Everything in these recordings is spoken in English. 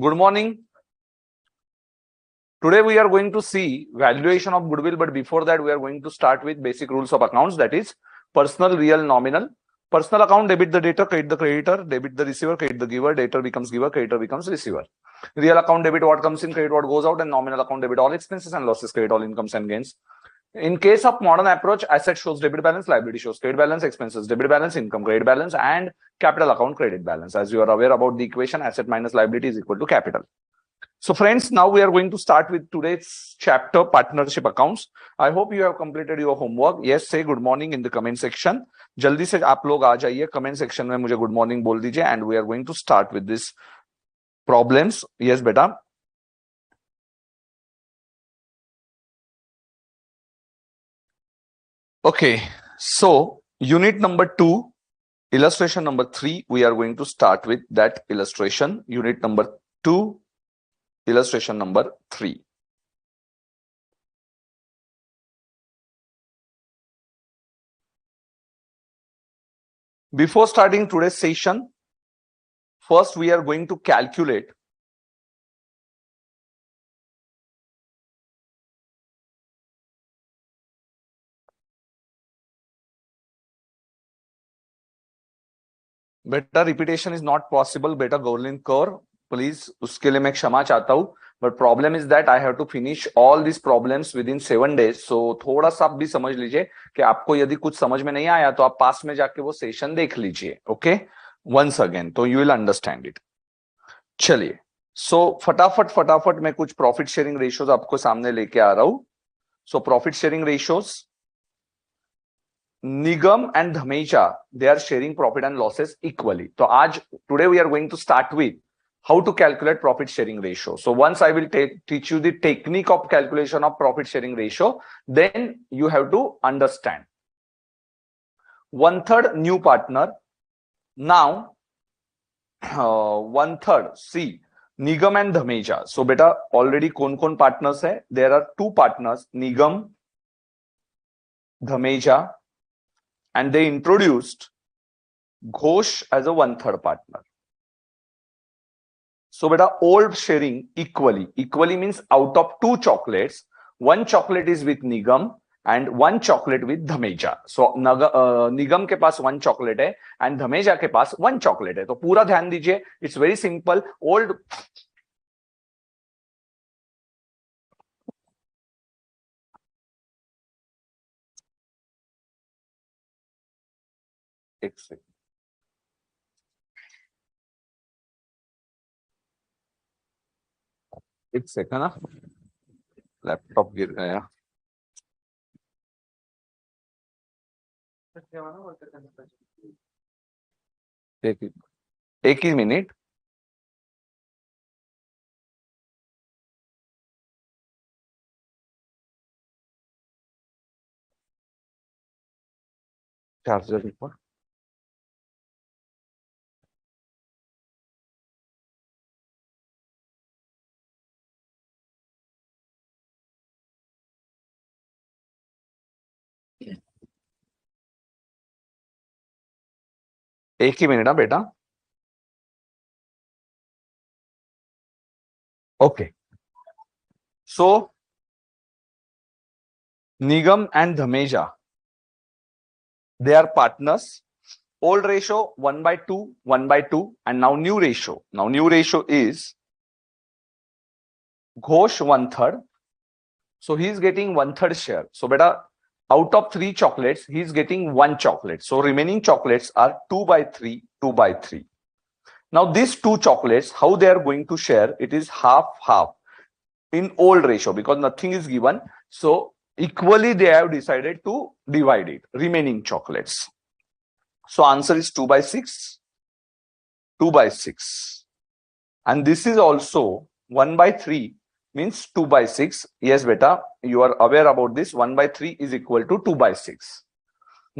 Good morning. Today we are going to see valuation of goodwill, but before that we are going to start with basic rules of accounts, that is personal, real, nominal. Personal account, debit the debtor, credit the creditor, debit the receiver, credit the giver, debtor becomes giver, creditor becomes receiver. Real account, debit what comes in, credit what goes out, and nominal account, debit all expenses and losses, credit all incomes and gains. In case of modern approach, asset shows debit balance, liability shows credit balance, expenses debit balance, income credit balance, and capital account credit balance. As you are aware about the equation, asset minus liability is equal to capital. So friends, now we are going to start with today's chapter, partnership accounts. I hope you have completed your homework. Yes, say good morning in the comment section. जल्दी से आप लोग आ जाइए comment section में, मुझे good morning बोल दीजिए, and we are going to start with this problems. Yes, बेटा. Okay, so unit number 2, illustration number 3, we are going to start with that illustration. Unit number 2, illustration number 3. Before starting today's session, first we are going to calculate बेटा repetition is not possible बेटा गोरलिन Kaur please उसके लिए मैं क्षमा चाहता हूं but problem is that I have to finish all this problems within 7 days. So थोड़ा सा आप भी समझ लीजिए कि आपको यदि कुछ समझ में नहीं आया तो आप पास में जाके वो सेशन देख लीजिए. ओके, वंस अगेन, तो यू विल अंडरस्टैंड इट. चलिए, सो फटाफट मैं कुछ प्रॉफिट शेयरिंग रेशियोज आपको सामने लेके आ रहा हूं. So profit sharing ratios, Nigam and Dhameja, they are sharing profit and losses equally. So today we are going to start with how to calculate profit sharing ratio. So once I will teach you the technique of calculation of profit sharing ratio, then you have to understand. 1/3 new partner. Now 1/3, see, Nigam and Dhameja. So beta already कौन partners है? There are 2 partners, Nigam, Dhameja, and they introduced Ghosh as a 1/3 partner. So beta all sharing equally. Equally means out of 2 chocolates, 1 chocolate is with Nigam and 1 chocolate with Dhameja. So Nigam के पास 1 chocolate है and Dhameja के पास 1 chocolate है. तो पूरा ध्यान दीजिए, it's very simple. Old एक second ना, लैपटॉप गिर गया. एक ही मिनट. चार्जर ऊपर. एक ही मिनट ना बेटा. Okay, so Nigam and Dhameja, they are partners. Old ratio 1/2, 1/2, and now new ratio. Now new ratio is Ghosh 1/3. So he is getting 1/3 share. So beta, out of 3 chocolates, he is getting 1 chocolate. So remaining chocolates are 2/3, 2/3. Now these 2 chocolates, how they are going to share? It is half in old ratio because nothing is given. So equally they have decided to divide it, remaining chocolates. So answer is 2/6, 2/6. And this is also 1/3 means 2/6. Yes, beta, you are aware about this. 1/3 is equal to 2/6.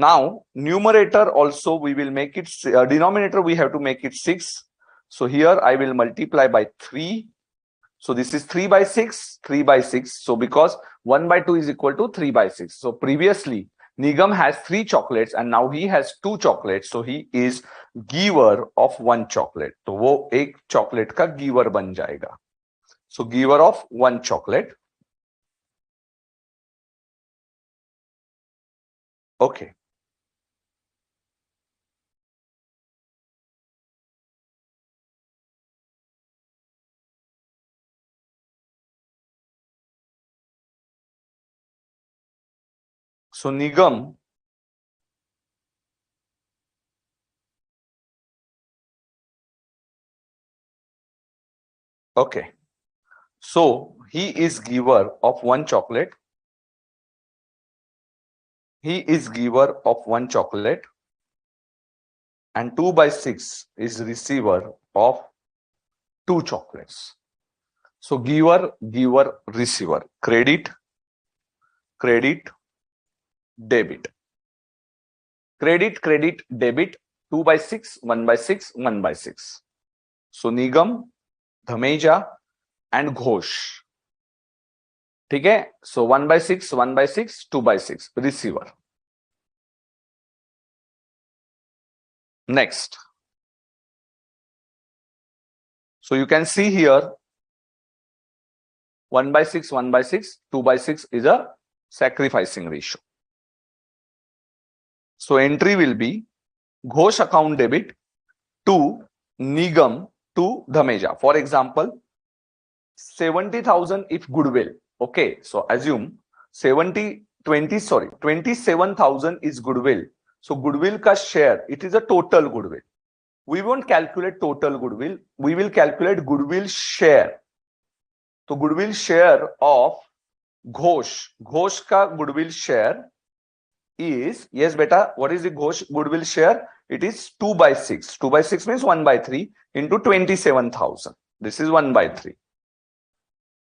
Now numerator also we will make it, denominator we have to make it 6. So here I will multiply by 3. So this is 3/6, 3/6. So because 1/2 is equal to 3/6. So previously Nigam has 3 chocolates and now he has 2 chocolates, so he is giver of 1 chocolate. तो वो एक chocolate का giver बन जाएगा. So giver of 1 chocolate. Okay. So Nigam okay. So he is giver of 1 chocolate. He is giver of 1 chocolate and 2/6 is receiver of 2 chocolates. So giver, giver, receiver, credit, credit, debit. Credit, credit, debit, 2/6, 1/6, 1/6. So Nigam, Dhameja and Ghosh. ठीक है, so 1/6, 1/6, 2/6, receiver. Next. So you can see here 1/6, 1/6, 2/6 is a sacrificing ratio. So entry will be Ghosh account debit to Nigam to Dhameja. For example, 70,000 if Goodwill. Okay, so assume 27,000 is Goodwill. So Goodwill ka share, it is a total Goodwill. We won't calculate total Goodwill. We will calculate Goodwill share. So Goodwill share of Ghosh. Ghosh ka Goodwill share is, yes beta, what is the Ghosh Goodwill share? It is 2/6. 2/6 means 1/3 into 27,000. This is 1/3.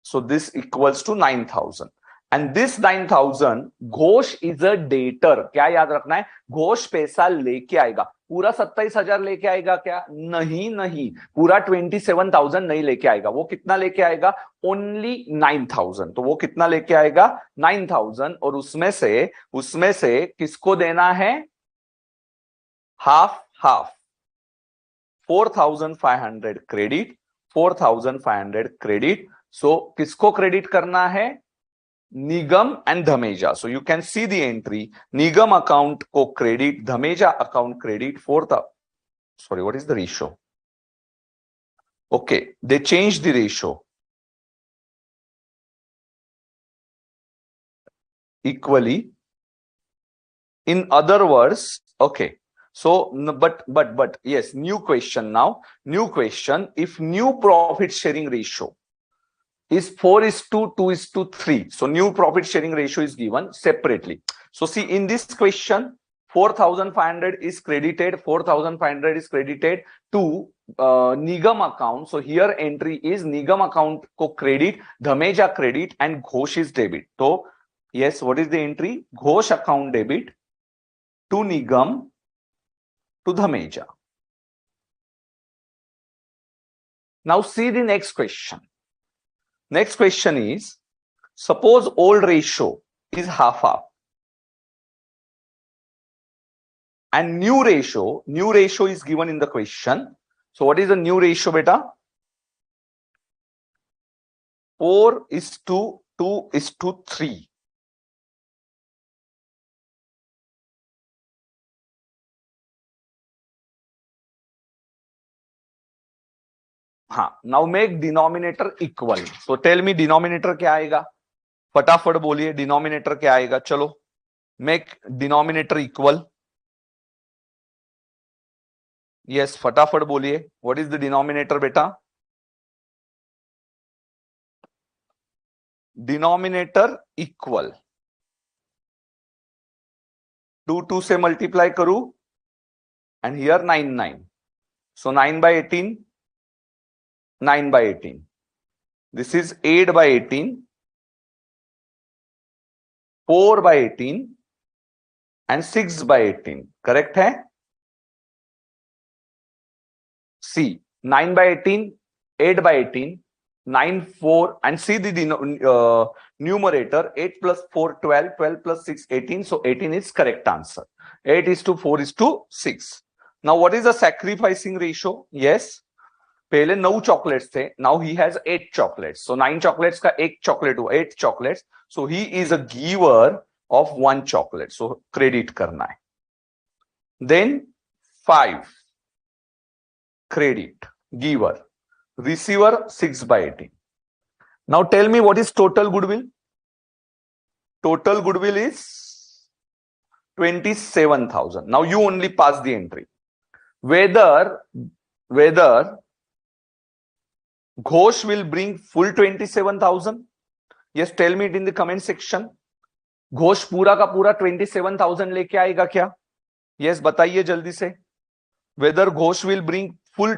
So this equals to 9,000. And this 9,000, Ghosh is a debtor. क्या याद रखना है? Ghosh पैसा लेके आएगा. पूरा 27,000 लेके आएगा क्या? नहीं नहीं, पूरा 27,000 नहीं लेके आएगा. वो कितना लेके आएगा? Only 9,000. तो वो कितना लेके आएगा? 9,000. और उसमें से किसको देना है? Half half. 4,500 credit, 4,500 credit. So किसको क्रेडिट करना है? Nigam and Dhameja. So you can see the entry. Nigam account ko credit, Dhameja account credit, sorry, what is the ratio? Okay, they changed the ratio. Equally. In other words, okay. So, but yes, new question now. New question. If new profit sharing ratio is 4:2:3. So new profit sharing ratio is given separately. So see, in this question, 4,500 is credited, 4,500 is credited to Nigam account. So here entry is Nigam account ko credit, Dhameja credit and Ghosh is debit. So yes, what is the entry? Ghosh account debit to Nigam to Dhameja. Now see the next question. Next question is, suppose old ratio is half and new ratio is given in the question. So what is the new ratio beta? 4:2:3. हाँ, now make denominator equal. So tell me denominator क्या आएगा? फटाफट बोलिए denominator क्या आएगा? चलो, make denominator equal. Yes, फटाफट बोलिए. What is the denominator बेटा? Denominator equal. 2 से multiply करूं and here 9. So 9/18. 9/18. This is 8/18, 4/18 and 6/18. Correct है? See, 9/18, 8/18, 9, 4, and see the numerator. 8 plus 4, 12, 12 plus 6, 18. So 18 is correct answer. 8 is to 4 is to 6. Now what is the sacrificing ratio? Yes. पहले 9 chocolates थे. Now he has 8 chocolates. So 9 chocolates का 1 chocolate हुआ, 8 chocolates. So he is a giver of 1 chocolate. So credit करना है. Then 5 credit giver. Receiver 6 by 18. Now tell me what is total goodwill? Total goodwill is 27,000. Now you only pass the entry. Whether Ghosh will bring full 27,000? Yes, tell me it in the comment section. Ghosh पूरा का पूरा 27,000 लेके आएगा क्या? Yes, बताइए जल्दी से. Whether Ghosh will bring full.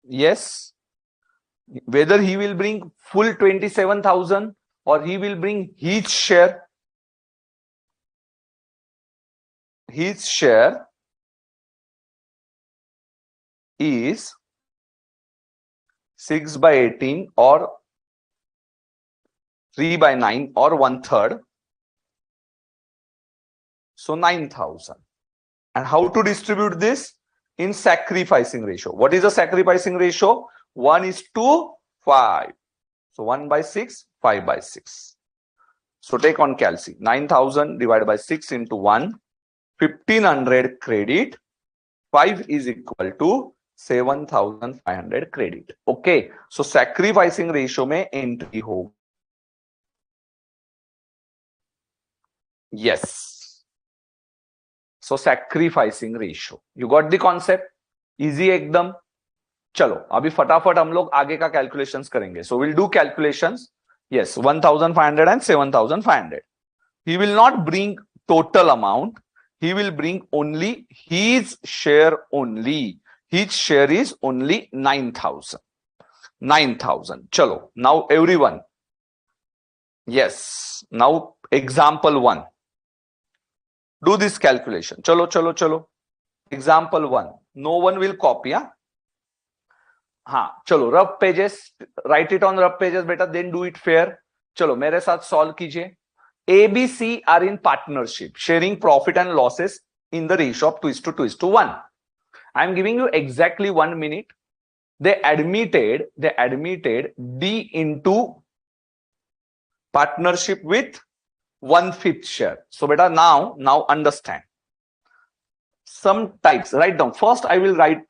Yes. Whether he will bring full 27,000 or he will bring his share. His share is 6 by 18 or 3 by 9 or 1/3. So 9,000. And how to distribute this? In sacrificing ratio. What is the sacrificing ratio? 1 is to 5. So 1 by 6, 5 by 6. So take on calci. 9,000 divided by 6 into 1. 1,500 credit. 5 is equal to 7,500 credit. Okay. So sacrificing ratio में entry हो. Yes. So sacrificing ratio. You got the concept? Easy एकदम. चलो अभी फटाफट हम लोग आगे का कैलकुलेशंस करेंगे. So we'll do calculations. Yes, 1,500 and 7,500. He will not bring total amount. He will bring only his share only. His share is only 9,000. 9,000. Chalo. Now everyone. Yes. Now example 1. Do this calculation. Chalo. Example 1. No one will copy. चलो rough pages. Write it on rough pages बेटा. Then do it fair. चलो मेरे साथ solve कीजिए. ABC are in partnership, sharing profit and losses in the ratio of 2:1. I am giving you exactly 1 minute. They admitted D into partnership with 1/5 share. So beta now understand some types. Write down. First I will write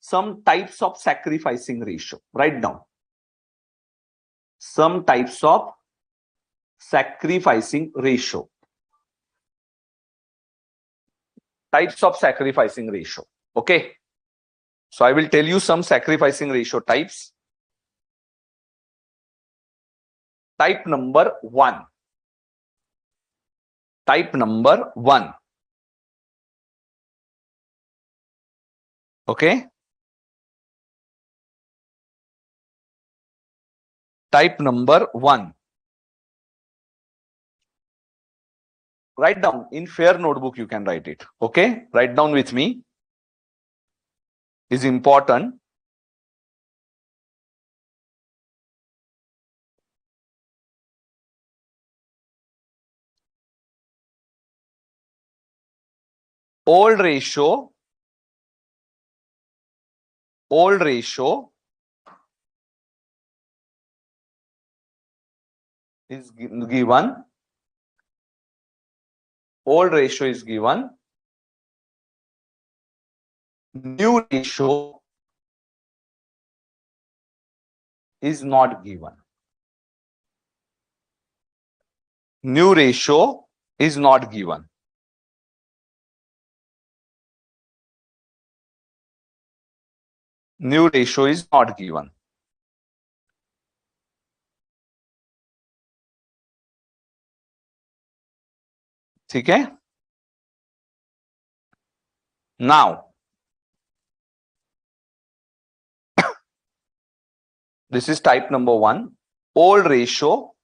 some types of sacrificing ratio. Write down some types of sacrificing ratio. Types of sacrificing ratio. Okay. So I will tell you some sacrificing ratio types. Type number 1. Type number 1. Okay. Type number 1. Write down in fair notebook. You can write it. Okay. Write down with me. Is important. Old ratio is given. Old ratio is given. New ratio is not given. New ratio is not given. New ratio is not given. ठीक है? Now this is type number 1. Old ratio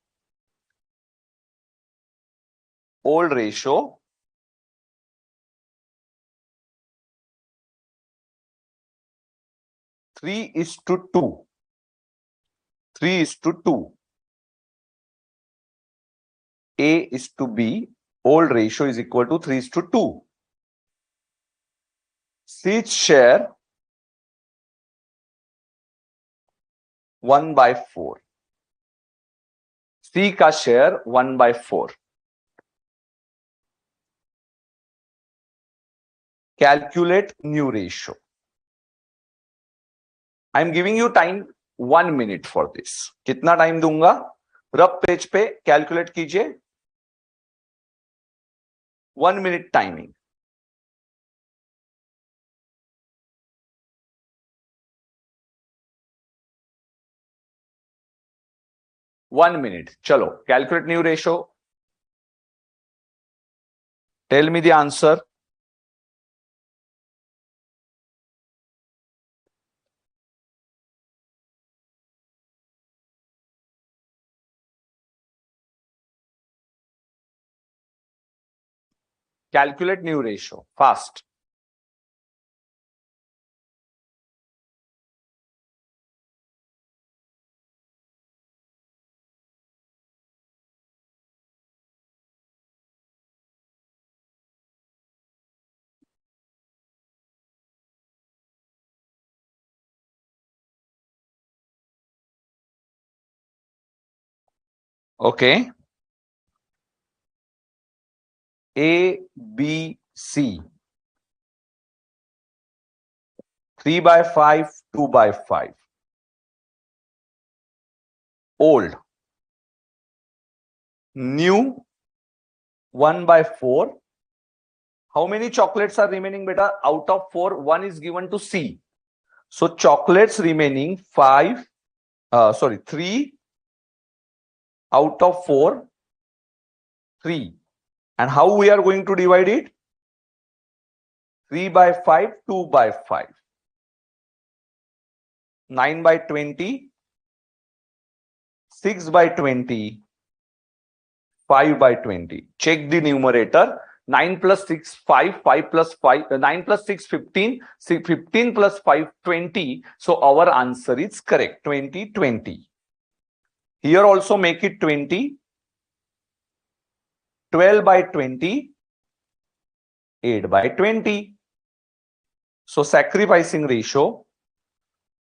3:2. 3:2. A:B. Old ratio is equal to 3:2. C's share 1/4. C का share 1/4. Calculate new ratio. I am giving you time 1 minute for this. कितना time दूंगा? Rough page पे calculate कीजिए. 1 minute timing. One minute. चलो, calculate new ratio. Tell me the answer. Calculate new ratio. Fast. Okay. A, B, C. 3/5, 2/5. Old. New. 1/4. How many chocolates are remaining, beta? Out of 4, 1 is given to C. So chocolates remaining 3 out of 4, 3. And how we are going to divide it? 3/5, 2/5. 9/20, 6/20, 5/20. Check the numerator. 9 plus 6, 5, 5 plus 5, 9 plus 6, 15, 15 plus 5, 20. So our answer is correct, 20, 20. Here also make it 20, 12/20, 8/20. So sacrificing ratio,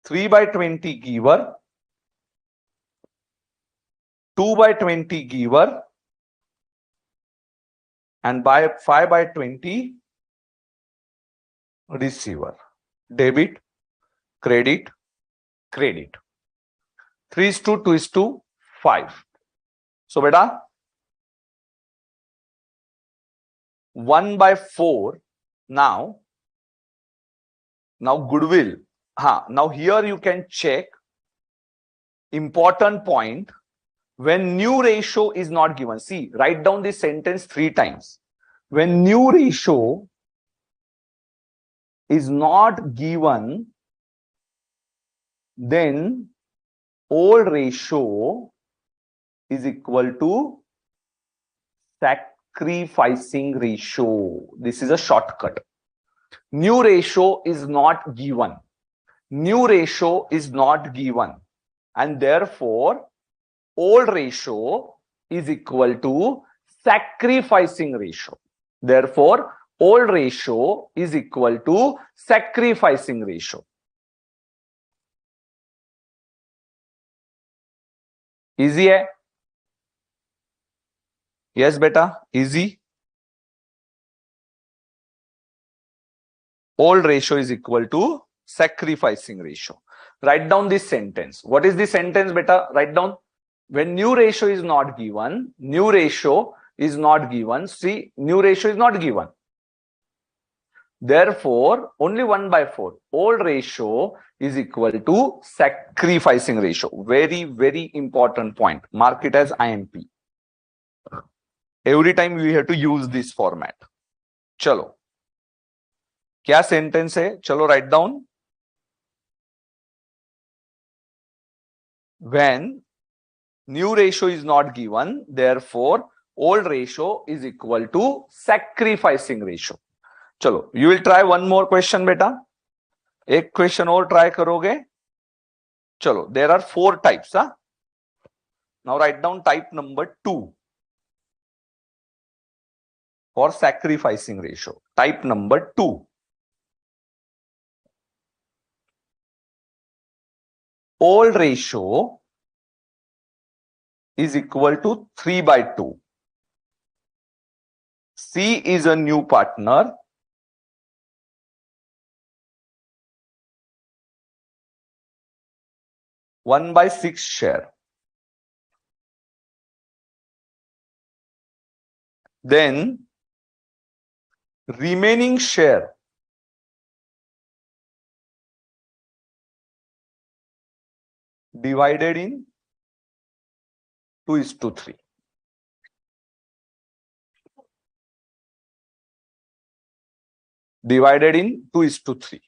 3/20 giver, 2/20 giver, and by 5/20 receiver. Debit, credit, credit. 3:2:5. So beta, 1/4. Now goodwill. Now here you can check important point. When new ratio is not given, see, write down this sentence 3 times. When new ratio is not given, then old ratio is equal to sacrificing ratio. This is a shortcut. New ratio is not given. New ratio is not given. And therefore, old ratio is equal to sacrificing ratio. Therefore, old ratio is equal to sacrificing ratio. Easy hai? Yes, beta, easy. Old ratio is equal to sacrificing ratio. Write down this sentence. What is this sentence, beta? Write down. When new ratio is not given, new ratio is not given. See, new ratio is not given. Therefore, only 1/4. Old ratio is equal to sacrificing ratio. Very, very important point. Mark it as IMP. Every time we have to use this format. Chalo. क्या sentence है? चलो write down. When new ratio is not given, therefore old ratio is equal to sacrificing ratio. चलो, you will try one more question बेटा. एक question और try करोगे Chalo, there are 4 types. Huh? Now write down type number 2 for sacrificing ratio. Type number 2. Old ratio is equal to 3/2. C is a new partner. One by 6 share. Then remaining share divided in 2:3. Divided in 2:3.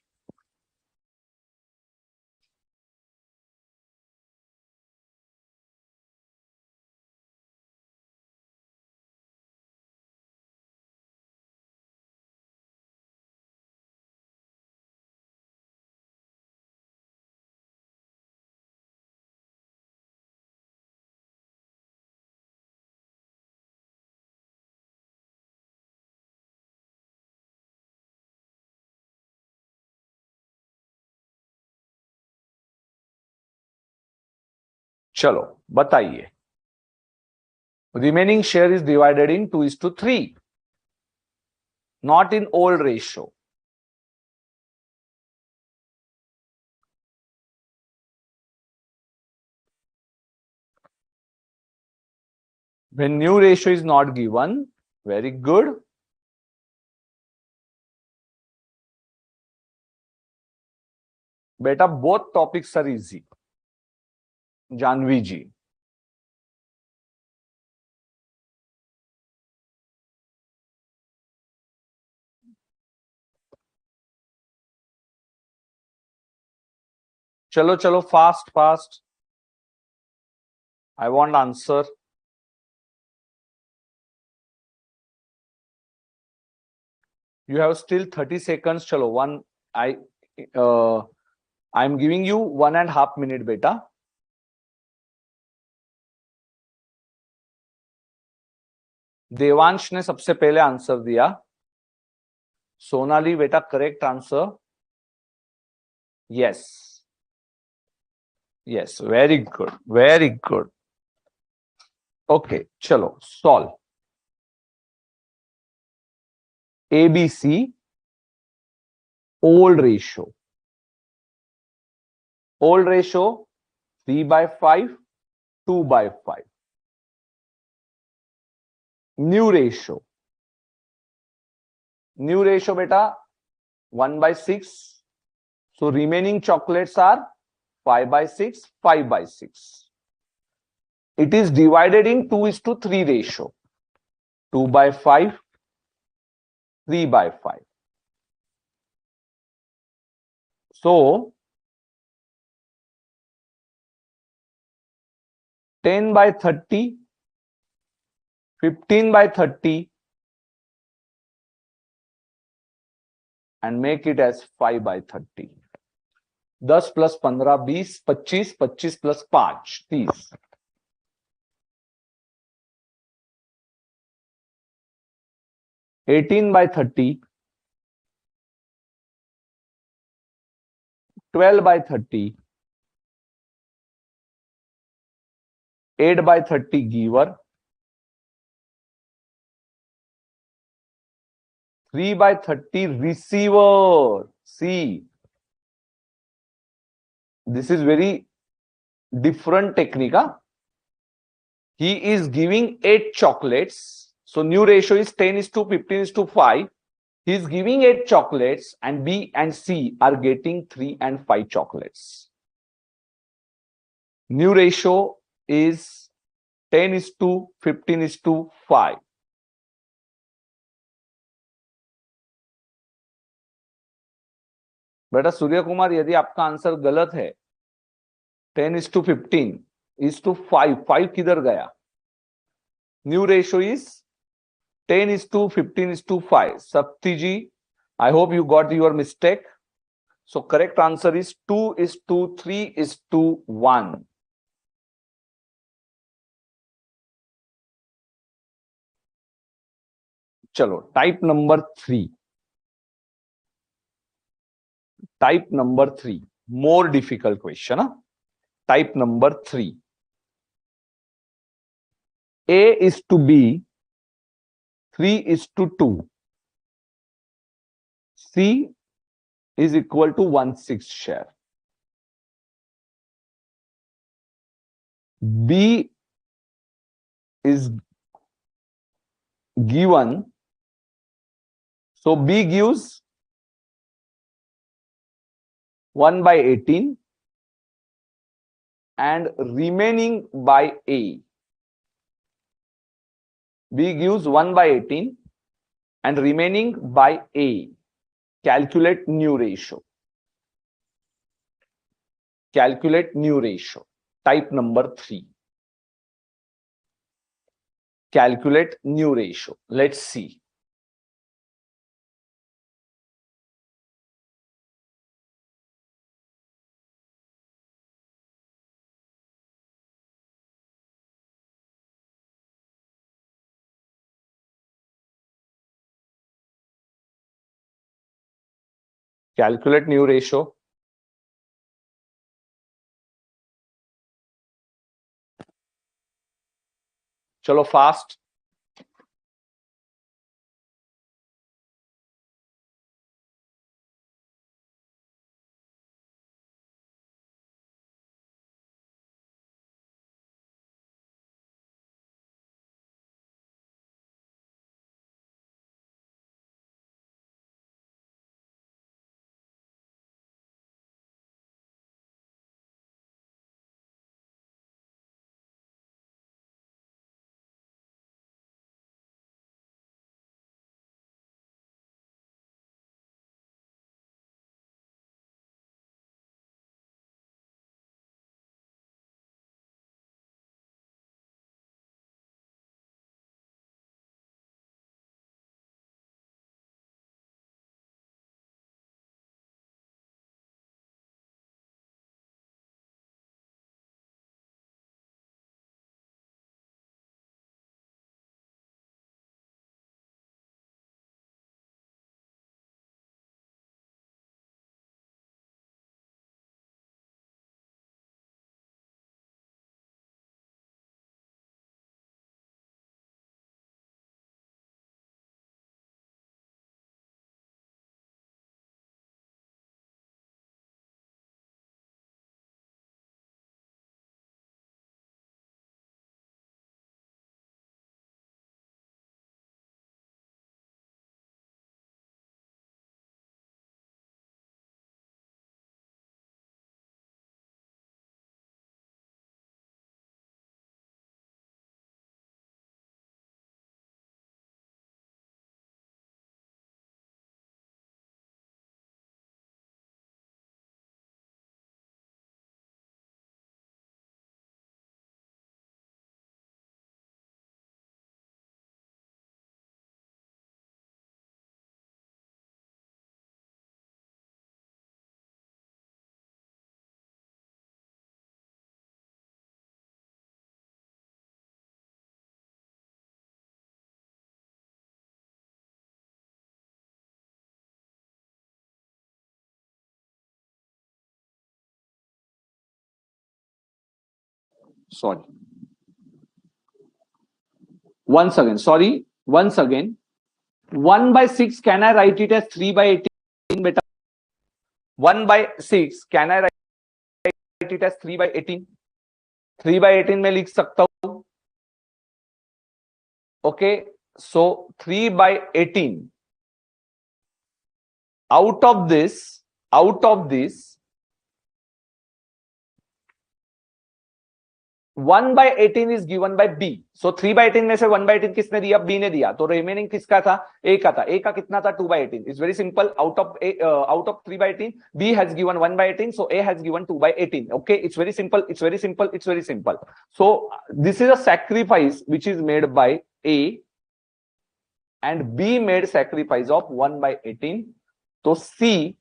चलो बताइए. Remaining share is divided in 2:3. Not in old ratio. When new ratio is not given, very good. Beta, both topics are easy. Janvi ji. Chalo, chalo, fast, fast. I want answer. You have still 30 seconds. Chalo, I'm giving you 1.5 minutes, beta. Devansh ने सबसे पहले answer दिया. सोनाली बेटा correct answer. Yes yes, very good, very good. Okay, चलो solve. ABC old ratio. Old ratio 3/5, 2/5. New ratio. New ratio beta 1/6. So remaining chocolates are 5/6, 5/6. It is divided in 2:3 ratio. 2/5, 3/5. So 10/30, 15/30, and make it as 5/30. 10 plus 15, 20, 25, 25 plus 5, 30. 18/30, 12/30, 8/30 giver, 3/30 receiver. See, this is very different technique. Huh? He is giving 8 chocolates. So new ratio is 10:15:5. He is giving 8 chocolates, and B and C are getting 3 and 5 chocolates. New ratio is 10:15:5. बेटा सूर्य कुमार, यदि आपका answer गलत है, 10:15:5, 5 किधर गया? New ratio is 10:15:5. Sapti ji, I hope you got your mistake. So correct answer is 2:3:1. Chalo, type number 3. Type number 3. More difficult question. Huh? Type number 3. A is to B, 3:2. C is equal to 1/6 share. B is given. So B gives 1/18 and remaining by A. B gives 1/18 and remaining by A. Calculate new ratio. Calculate new ratio. Type number 3. Calculate new ratio. Let's see. Calculate new ratio. Chalo fast. Sorry. Once again, sorry. Once again. 1/6, can I write it as 3/18? Beta. 1/6, can I write it as 3/18? 3/18 में लिख सकता हूं. Okay, so 3/18. Out of this, 1/18 is given by B. So 3/18 में से 1/18 किसने दिया? B ने दिया. तो रिमेनिंग किसका था? A का था. A का कितना था? 2/18. It's very simple. Out of 3/18, B has given 1/18, so A has given 2/18. Okay, it's very simple. It's very simple. It's very simple. So this is a sacrifice which is made by A, and B made sacrifice of 1/18. So C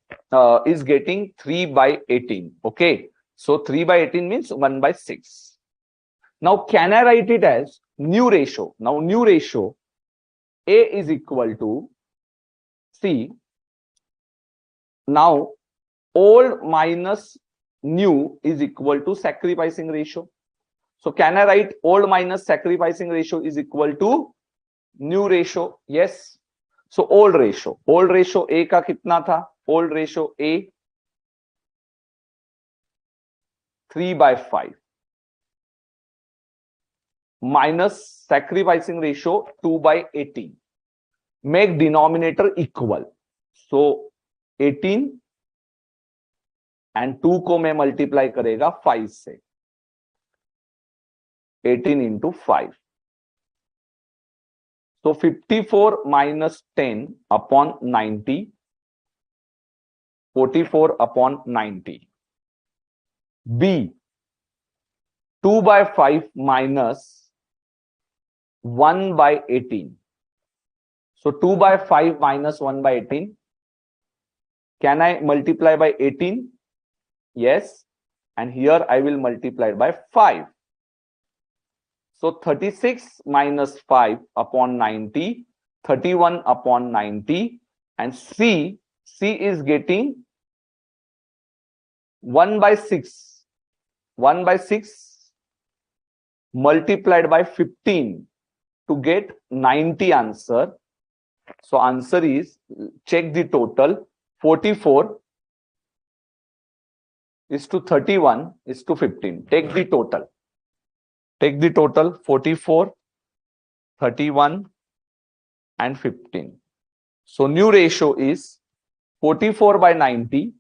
is getting 3 by 18. Okay. So 3 by 18 means 1 by 6. Now can I write it as new ratio? Now new ratio A is equal to C. Now old minus new is equal to sacrificing ratio. So can I write old minus sacrificing ratio is equal to new ratio? Yes. So old ratio A का कितना था? Old ratio A 3 by 5 minus sacrificing ratio 2 by 18. Make denominator equal. So 18 and 2 को मैं multiply करेगा 5 से. 18 into 5. So 54 minus 10 upon 90. 44 upon 90. B 2 by 5 minus 1 by 18. So 2 by 5 minus 1 by 18. Can I multiply by 18? Yes. And here I will multiply by 5. So 36 minus 5 upon 90, 31 upon 90, and C is getting 1 by 6. 1 by 6 multiplied by 15 to get 90 answer. So answer is, check the total, 44 is to 31 is to 15. Take the total. Take the total 44, 31 and 15. So new ratio is 44 by 90,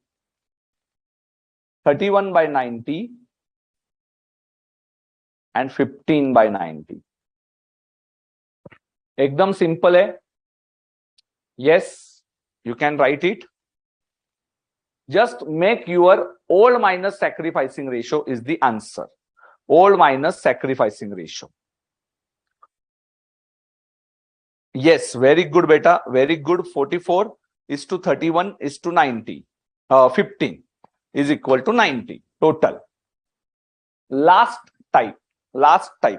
31 by 90 and 15 by 90. एकदम simple है. Yes, you can write it. Just make your old minus sacrificing ratio is the answer. Old minus sacrificing ratio. Yes, very good beta, very good. 44 is to 31 is to 90. 15 is equal to 90 total. Last type.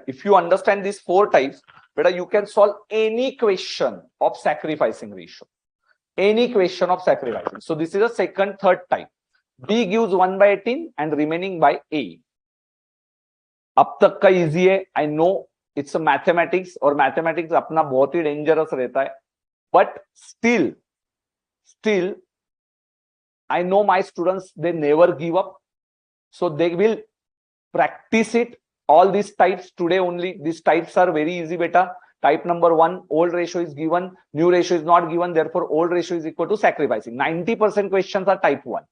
If you understand these 4 types, beta, you can solve any question of sacrificing ratio. Any question of sacrificing. So this is a second, third type. B gives 1 by 18 and remaining by A. अब तक का easy है. I know it's mathematics और mathematics अपना बहुत ही dangerous रहता है, but still I know my students, they never give up, so they will practice it. All these types today only. These types are very easy beta. Type number 1, old ratio is given, new ratio is not given, therefore old ratio is equal to sacrificing. 90% questions are type 1.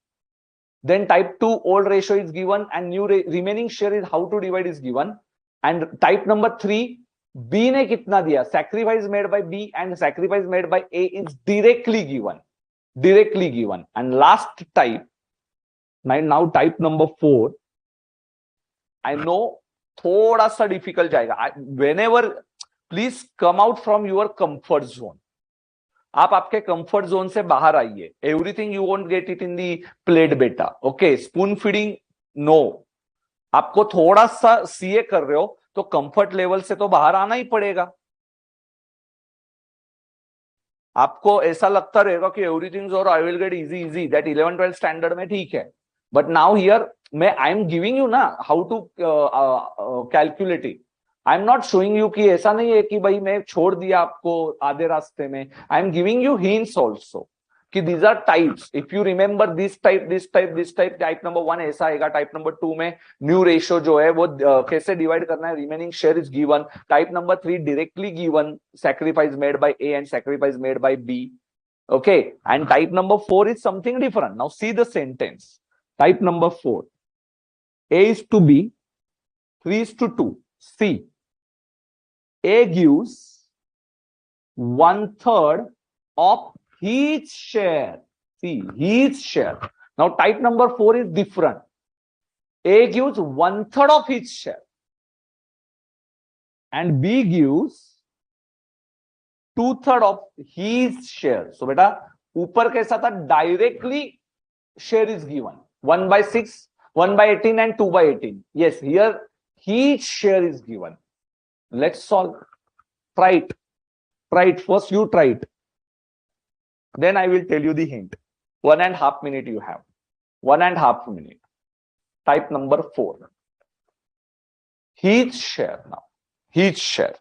Then type 2, old ratio is given and new remaining share is how to divide is given. And type number 3, B ने कितना दिया, sacrifice made by B and sacrifice made by A is directly given. And last type, now type number 4, I know थोड़ा सा difficult जाएगा. Whenever, please come out from your comfort zone. आप आपके comfort zone से बाहर आइए. Everything you won't get it in the plate बेटा. Okay, spoon feeding no. आपको थोड़ा सा सीए कर रहे हो तो कंफर्ट लेवल से तो बाहर आना ही पड़ेगा. आपको ऐसा लगता रहेगा कि एवरीथिंग और I will get easy that 11-12 standard में ठीक है, बट नाउ हियर मैं आई एम गिविंग यू ना how to calculate it. I am not showing you कि ऐसा नहीं है कि भाई मैं छोड़ दिया आपको आधे रास्ते में. I am giving you hints also कि these are types. If you remember this type, type number 1 ऐसा आएगा. टाइप नंबर 2 में न्यू रेशियो जो है वो कैसे डिवाइड करना है, remaining share is given. Type number 3 directly given, sacrifice made by A and sacrifice made by B. Okay, and type number 4 is something different. Now see the sentence. Type number 4, A is to B, 3 is to 2. C, A gives 1/3 of his share. See, his share. Now type number 4 is different. A gives 1/3 of his share and B gives 2/3 of his share. So beta, ऊपर कैसा था, directly share is given 1/6, 1/18 and 2/18. Yes, here each share is given. Let's solve. Try it. First you try it. Then I will tell you the hint. 1.5 minutes you have. 1.5 minutes. Type number 4. Each share now. Each share.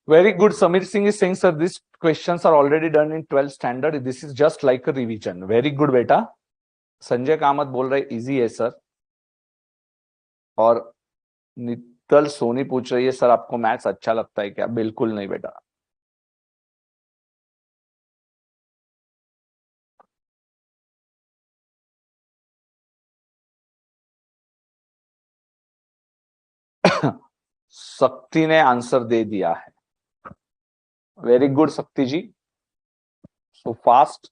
Very good. Samir Singh is saying, sir, these questions are already done in 12th standard. This is just like a revision. Very good, beta. Sanjay Kamat बोल रहे easy है sir. और नितल सोनी पूछ रही है, sir आपको maths अच्छा लगता है क्या? बिल्कुल नहीं बेटा. शक्ति ने आंसर दे दिया है. Very good Shakti ji. So fast.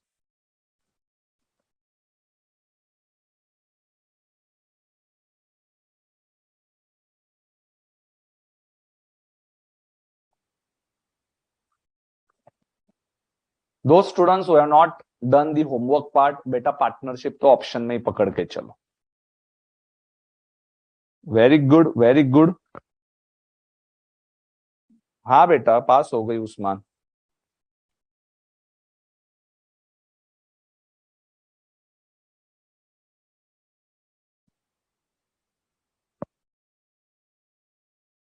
Those students who have not done the homework part, बेटा पार्टनरशिप तो ऑप्शन में ही पकड़ के चलो. Very good, very good. हाँ बेटा पास हो गई Usman.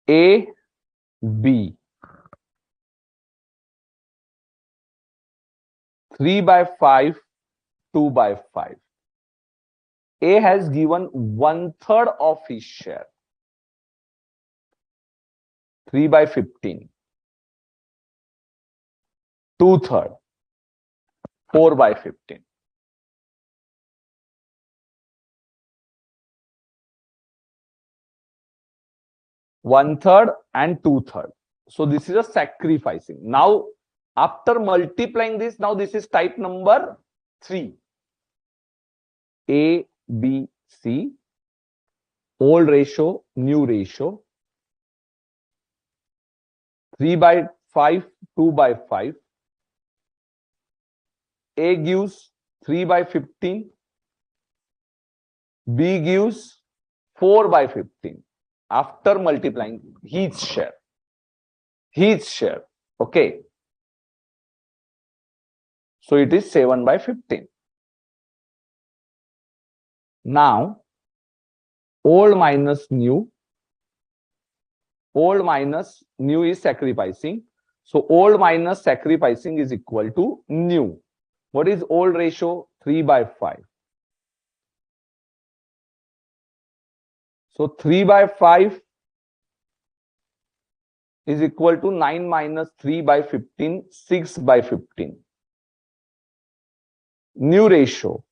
A, B. 3/5, 2/5. A has given 1/3 of his share. 3/15. 2/3. 4/15. One-third and 2/3. So this is a sacrificing. Now, after multiplying this, now this is type number 3. A, B, C. Old ratio, new ratio. 3/5, 2/5. A gives 3/15. B gives 4/15. After multiplying each share. Okay. So it is 7/15. Now, old minus new. Old minus new is sacrificing. So old minus sacrificing is equal to new. What is old ratio? 3/5. So 3/5 is equal to 9 minus 3/15, 6/15. New ratio.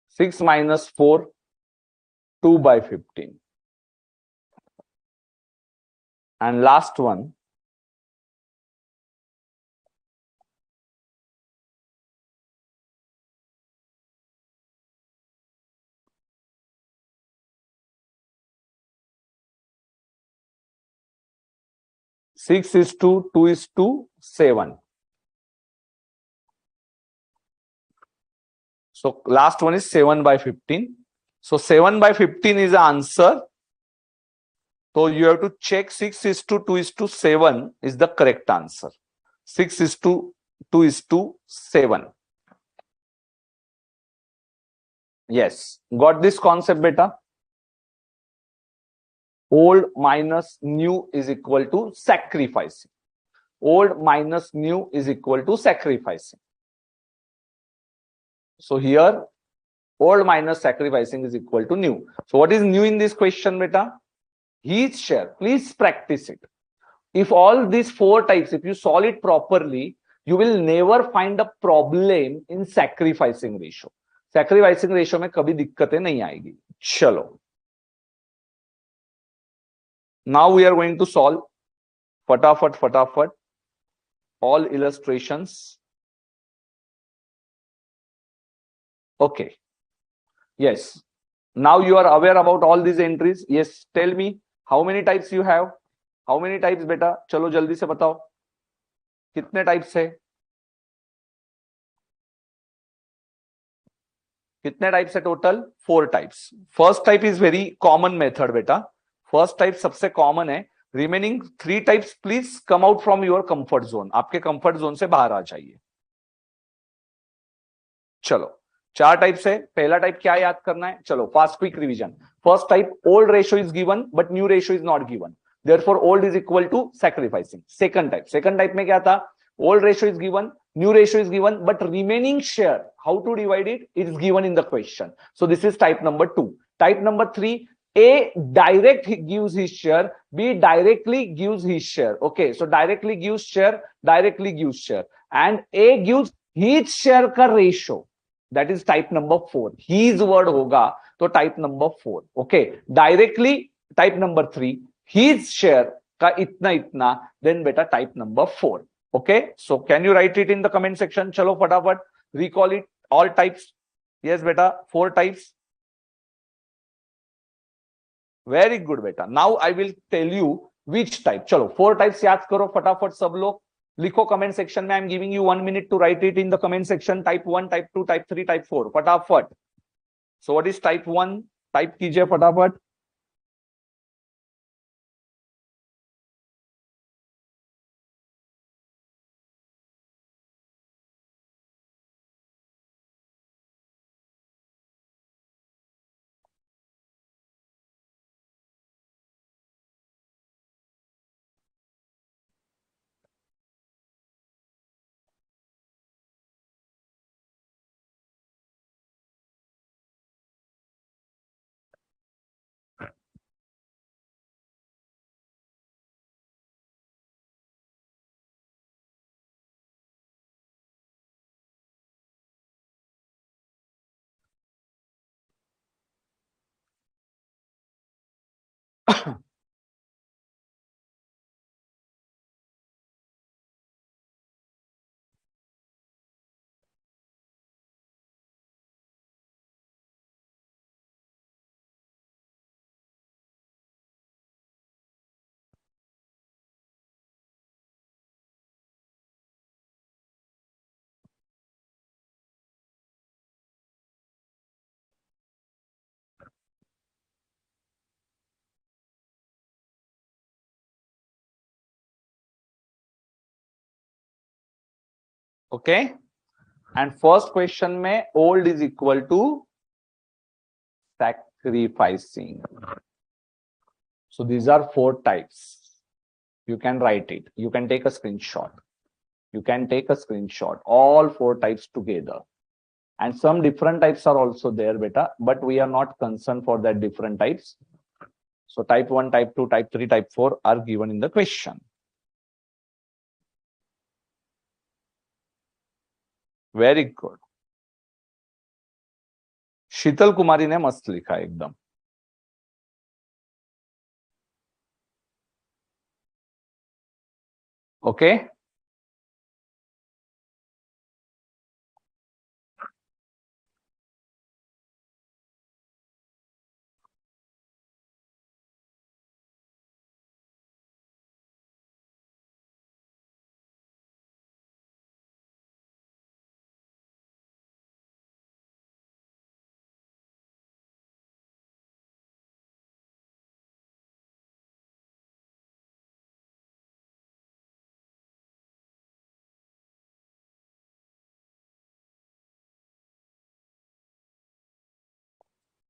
Six minus 4, 2/15. And last one. Six is to 2 is to 7. So last one is 7/15. So 7/15 is the answer. So you have to check 6 is to 2 is to 7 is the correct answer. 6 is to 2 is to 7. Yes. Got this concept, beta? Old minus new is equal to sacrificing. Old minus new is equal to sacrificing. So here, old minus sacrificing is equal to new. So what is new in this question, beta? Each share. Please practice it. If all these 4 types, if you solve it properly, you will never find a problem in sacrificing ratio. Sacrificing ratio में कभी दिक्कतें नहीं आएगी। चलो, now we are going to solve फटाफट फटाफट all illustrations. Okay, yes, now you are aware about all these entries. Yes, tell me how many types you have, how many types beta, चलो जल्दी से बताओ कितने टाइप्स है, कितने types है total? 4 types. First type is very common method बेटा, first type सबसे कॉमन है। Remaining 3 types please come out from your comfort zone, आपके कंफर्ट जोन से बाहर आ जाइए। चलो 4 टाइप्स है। पहला टाइप क्या याद करना है? चलो fast quick revision. First type, old ratio is given but new ratio is not given, therefore old is equal to sacrificing. Second type में क्या था? Old ratio is given, new ratio is given, but remaining share how to divide it is given in the question, so this is type number 2। Type number 3, A direct gives his share, B directly gives his share. Okay, so directly gives share, and A gives his share का ratio, that is type number 4. His word होगा तो type number 4. Okay, directly type number 3, his share का इतना इतना, then beta type number 4. Okay, so can you write it in the comment section? चलो फटाफट recall it, all types. Yes beta, 4 types. Very good बेटा, now I will tell you which type. चलो 4 types याद करो फटाफट सब लोग, लिखो कमेंट सेक्शन में। I am giving you 1 minute to write it in the comment section. Type 1, type 2, type 3, type 4, फटाफट। So what is type 1? Type कीजिए फटाफट। ओके, एंड फर्स्ट क्वेश्चन में old is equal to sacrificing. So these are 4 types. You can write it. You can take a screenshot. You can take a screenshot. All 4 types together. And some different types are also there, beta. But we are not concerned for that different types. So type 1, type 2, type 3, type 4 are given in the question. Very good. शीतल कुमारी ने मस्त लिखा एकदम। Okay,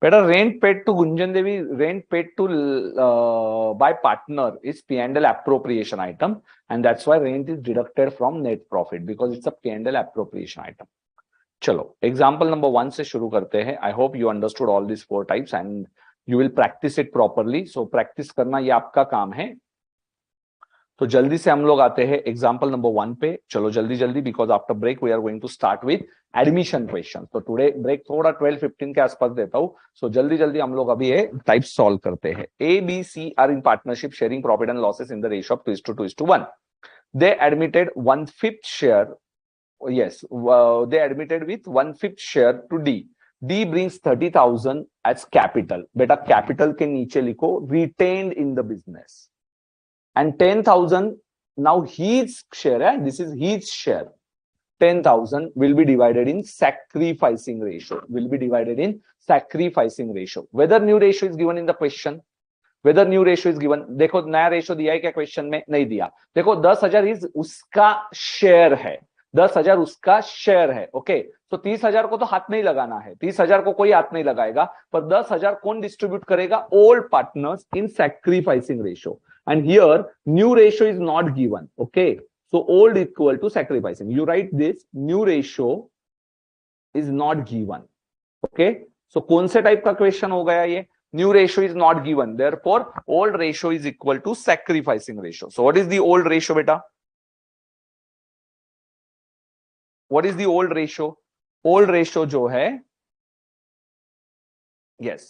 better rent paid to Gunjan Devi, rent paid to by partner is P&L appropriation item, and that's why rent is deducted from net profit because it's a P&L appropriation item. चलो example number 1 से शुरू करते हैं। I hope you understood all this 4 types and you will practice it properly. So practice करना ये आपका काम है। तो जल्दी से हम लोग आते हैं एग्जांपल नंबर 1 पे। चलो जल्दी जल्दी, because after break we are going to start with admission question. तो टुडे ब्रेक थोड़ा 12:15 के आसपास देता हूं, सो जल्दी जल्दी हम लोग अभी ये टाइप सॉल्व करते हैं। A B C are in partnership sharing profit and losses in the ratio of 2:1. They admitted 1/5 share. Yes, they admitted with 1/5 share to D. D brings 30,000 as capital. बेटा capital के नीचे लिखो retained in the business. And 10,000 now his share. This is his share. 10,000 will be divided in sacrificing ratio. Will be divided in sacrificing ratio. Whether new ratio is given in the question. Whether new ratio is given. देखो नया ratio दिया है क्या question में? नहीं दिया। देखो 10,000 is उसका शेयर है, 10,000 उसका शेयर है। ओके, तो 30,000 को तो हाथ नहीं लगाना है, 30,000 को कोई हाथ नहीं लगाएगा, पर 10,000 कौन डिस्ट्रीब्यूट करेगा? All partners in sacrificing ratio. And here new ratio is not given. Okay, so old equal to sacrificing. You write this, new ratio is not given. Okay, so कौन से टाइप का क्वेश्चन हो गया ये? New ratio is not given, therefore old ratio is equal to sacrificing ratio. So what is the old ratio beta? What is the old ratio? Old ratio जो है, yes,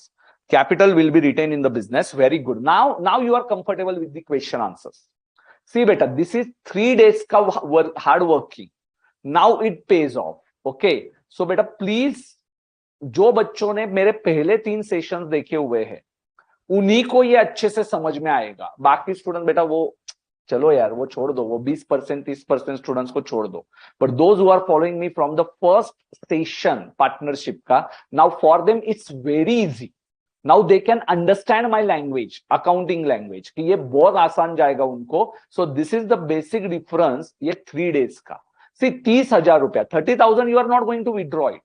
capital will be retained in the business. Very good. Now you are comfortable with the question answers. See beta, this is 3 days का hard working. Now it pays off. Okay, so beta please, जो बच्चों ने मेरे पहले 3 sessions देखे हुए हैं उन्हीं को ये अच्छे से समझ में आएगा। बाकी स्टूडेंट बेटा वो चलो यार वो छोड़ दो, वो 20% 30% स्टूडेंट्स को छोड़ दो। But those who are following me from the first session partnership का, now for them it's very easy. Now they can understand my language, accounting language, कि ये बहुत आसान जाएगा उनको। So this is the basic difference ये 3 days का। See 30,000 रुपया, 30,000 you are not going to withdraw it.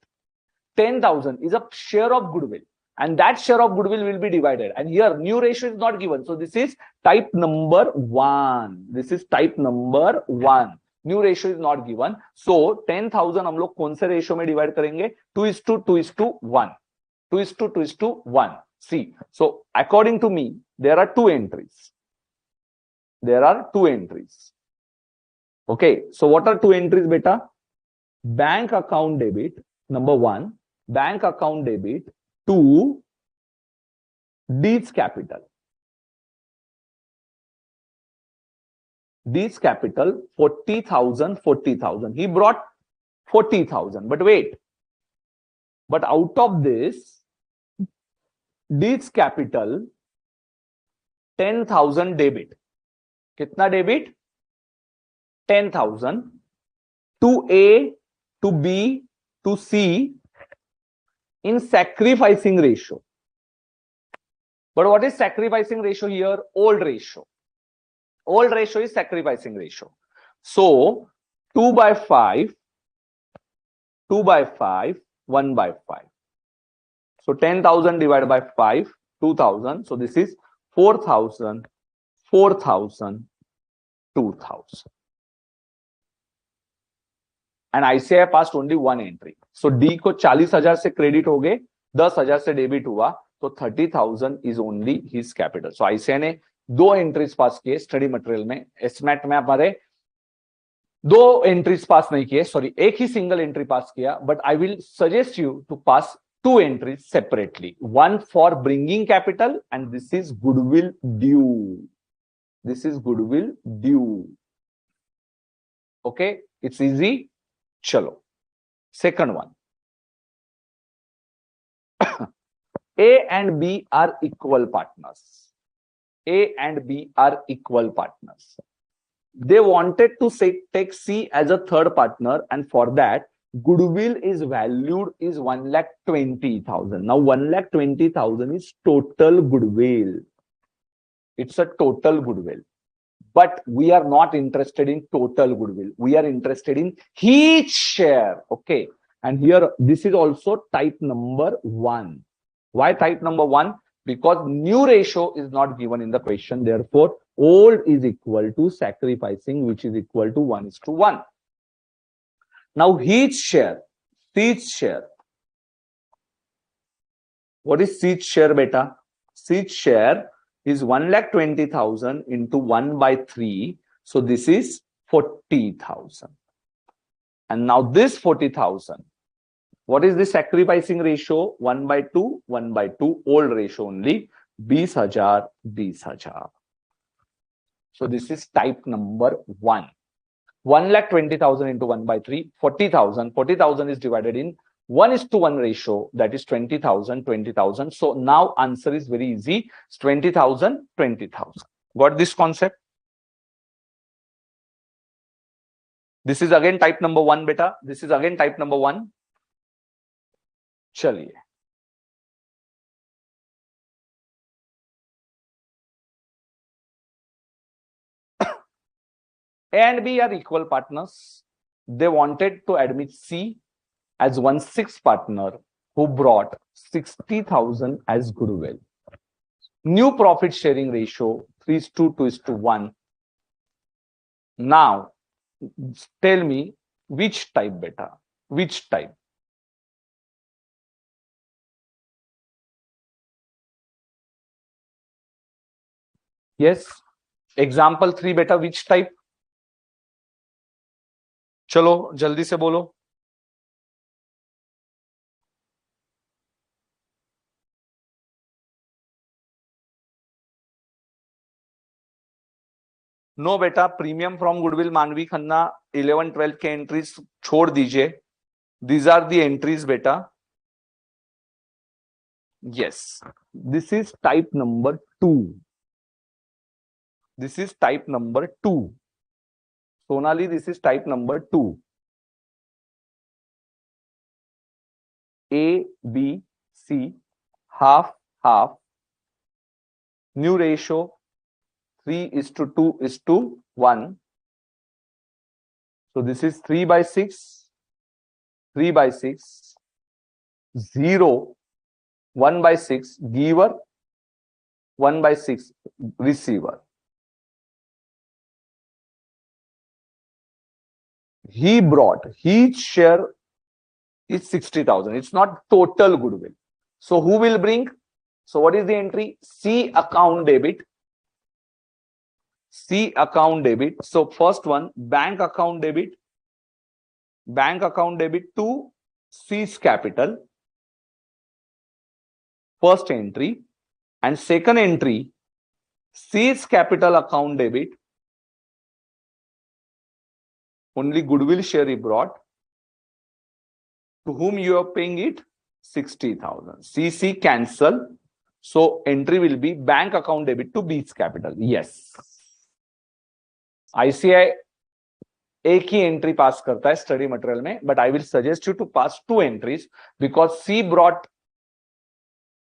10,000 is a share of goodwill, and that share of goodwill will be divided. And here new ratio is not given, so this is type number 1. This is type number 1. New ratio is not given, so 10,000 हम लोग कौन से ratio में divide करेंगे? 2:2:1. 2:2:1. See, so according to me, there are 2 entries. There are 2 entries. Okay, so what are 2 entries, beta? Bank account debit number 1. Bank account debit to D's capital. D's capital 40,000, 40,000. He brought 40,000. But wait. But out of this, D's capital 10,000 debit. कितना debit? 10,000 to A, to B, to C in sacrificing ratio. But what is sacrificing ratio here? Old ratio. Old ratio is sacrificing ratio. So 2/5, 2/5, 1/5. So 10,000 divided by 5, 2,000. So this is 4,000, 4,000, 2,000. And ICI passed only 1 entry. So D को 40,000 से credit हो गए, 10,000 से debit हुआ, तो 30,000 is only his capital. So ICI ने 2 entries pass किए study material में। एस्मेट में हमारे 2 एंट्रीज पास नहीं किए, सॉरी एक ही सिंगल एंट्री पास किया। But I will suggest you to pass 2 entries separately, 1 for bringing capital and this is goodwill due. This is goodwill due. Okay, it's easy. चलो second one, A and B are equal partners. A and B are equal partners. They wanted to take C as a third partner, and for that goodwill is valued is 1,20,000. Now 1,20,000 is total goodwill. It's a total goodwill. But we are not interested in total goodwill. We are interested in each share. Okay. And here, this is also type number 1. Why type number 1? Because new ratio is not given in the question. Therefore, old is equal to sacrificing, which is equal to 1:1. Now, each share. Each share. What is each share, beta? Each share is 1,20,000 into 1/3. So this is 40,000. And now this 40,000, what is the sacrificing ratio? 1/2, 1/2, old ratio only, 20,000, 20,000. So this is type number 1. 1,20,000 into 1/3, 40,000. 40,000 is divided in 1:1 ratio, that is 20,000, 20,000. So now answer is very easy. It's 20,000, 20,000. Got this concept? This is again type number 1, beta. This is again type number 1. Chaliye. A and B are equal partners. They wanted to admit C as 1/6 partner who brought 60,000 as goodwill. New profit sharing ratio 3:2:1. Now, tell me which type, beta? Which type? Yes. Example 3, beta, which type? चलो जल्दी से बोलो. No बेटा, premium from goodwill मानवी खन्ना 11-12 के entries छोड़ दीजिए. These are the entries बेटा. Yes, this is type number 2. This is type number 2. Sonali, this is type number 2. A, B, C, half, half. New ratio 3:2:1. So this is 3/6, 3/6, 0, 1/6, giver, 1/6, receiver. He brought, his share is 60,000. It's not total goodwill. So who will bring? So what is the entry? C account debit. C account debit. So first one, bank account debit. Bank account debit to C's capital. First entry. And second entry, C's capital account debit. Only goodwill share he brought. To whom you are paying it? 60,000. CC cancel. So entry will be bank account debit to B's capital. Yes. ICI एक ही entry pass करता है study material में, but I will suggest you to pass 2 entries because C brought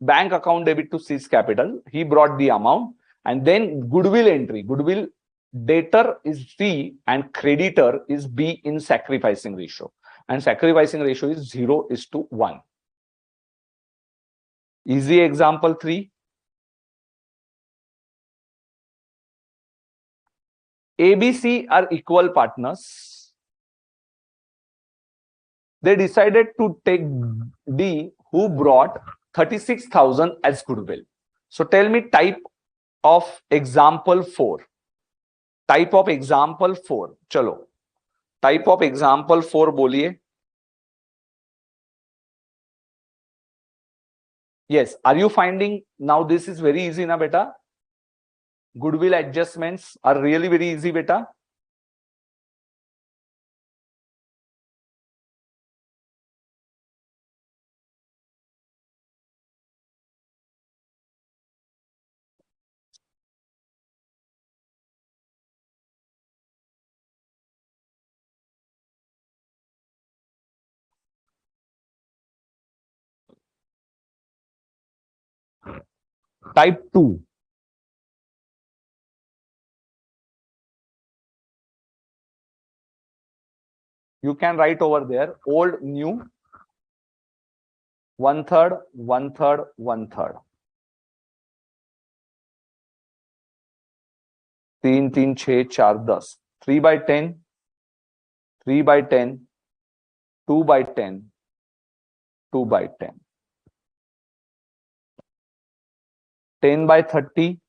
bank account debit to C's capital. He brought the amount, and then goodwill entry. Goodwill debtor is C and creditor is B in sacrificing ratio. And sacrificing ratio is 0:1. Easy example 3. ABC are equal partners. They decided to take D, who brought 36,000 as goodwill. So tell me type of example 4. Type of example 4. चलो, type of example 4 बोलिए. Yes, are you finding now this is very easy na beta? Goodwill adjustments are really very easy beta. Type 2. You can write over there old, new, 1/3, 1/3, 1/3. 3, 3, 6, 4, 10. 3/10, 3/10, 2/10, 2/10. 10/30,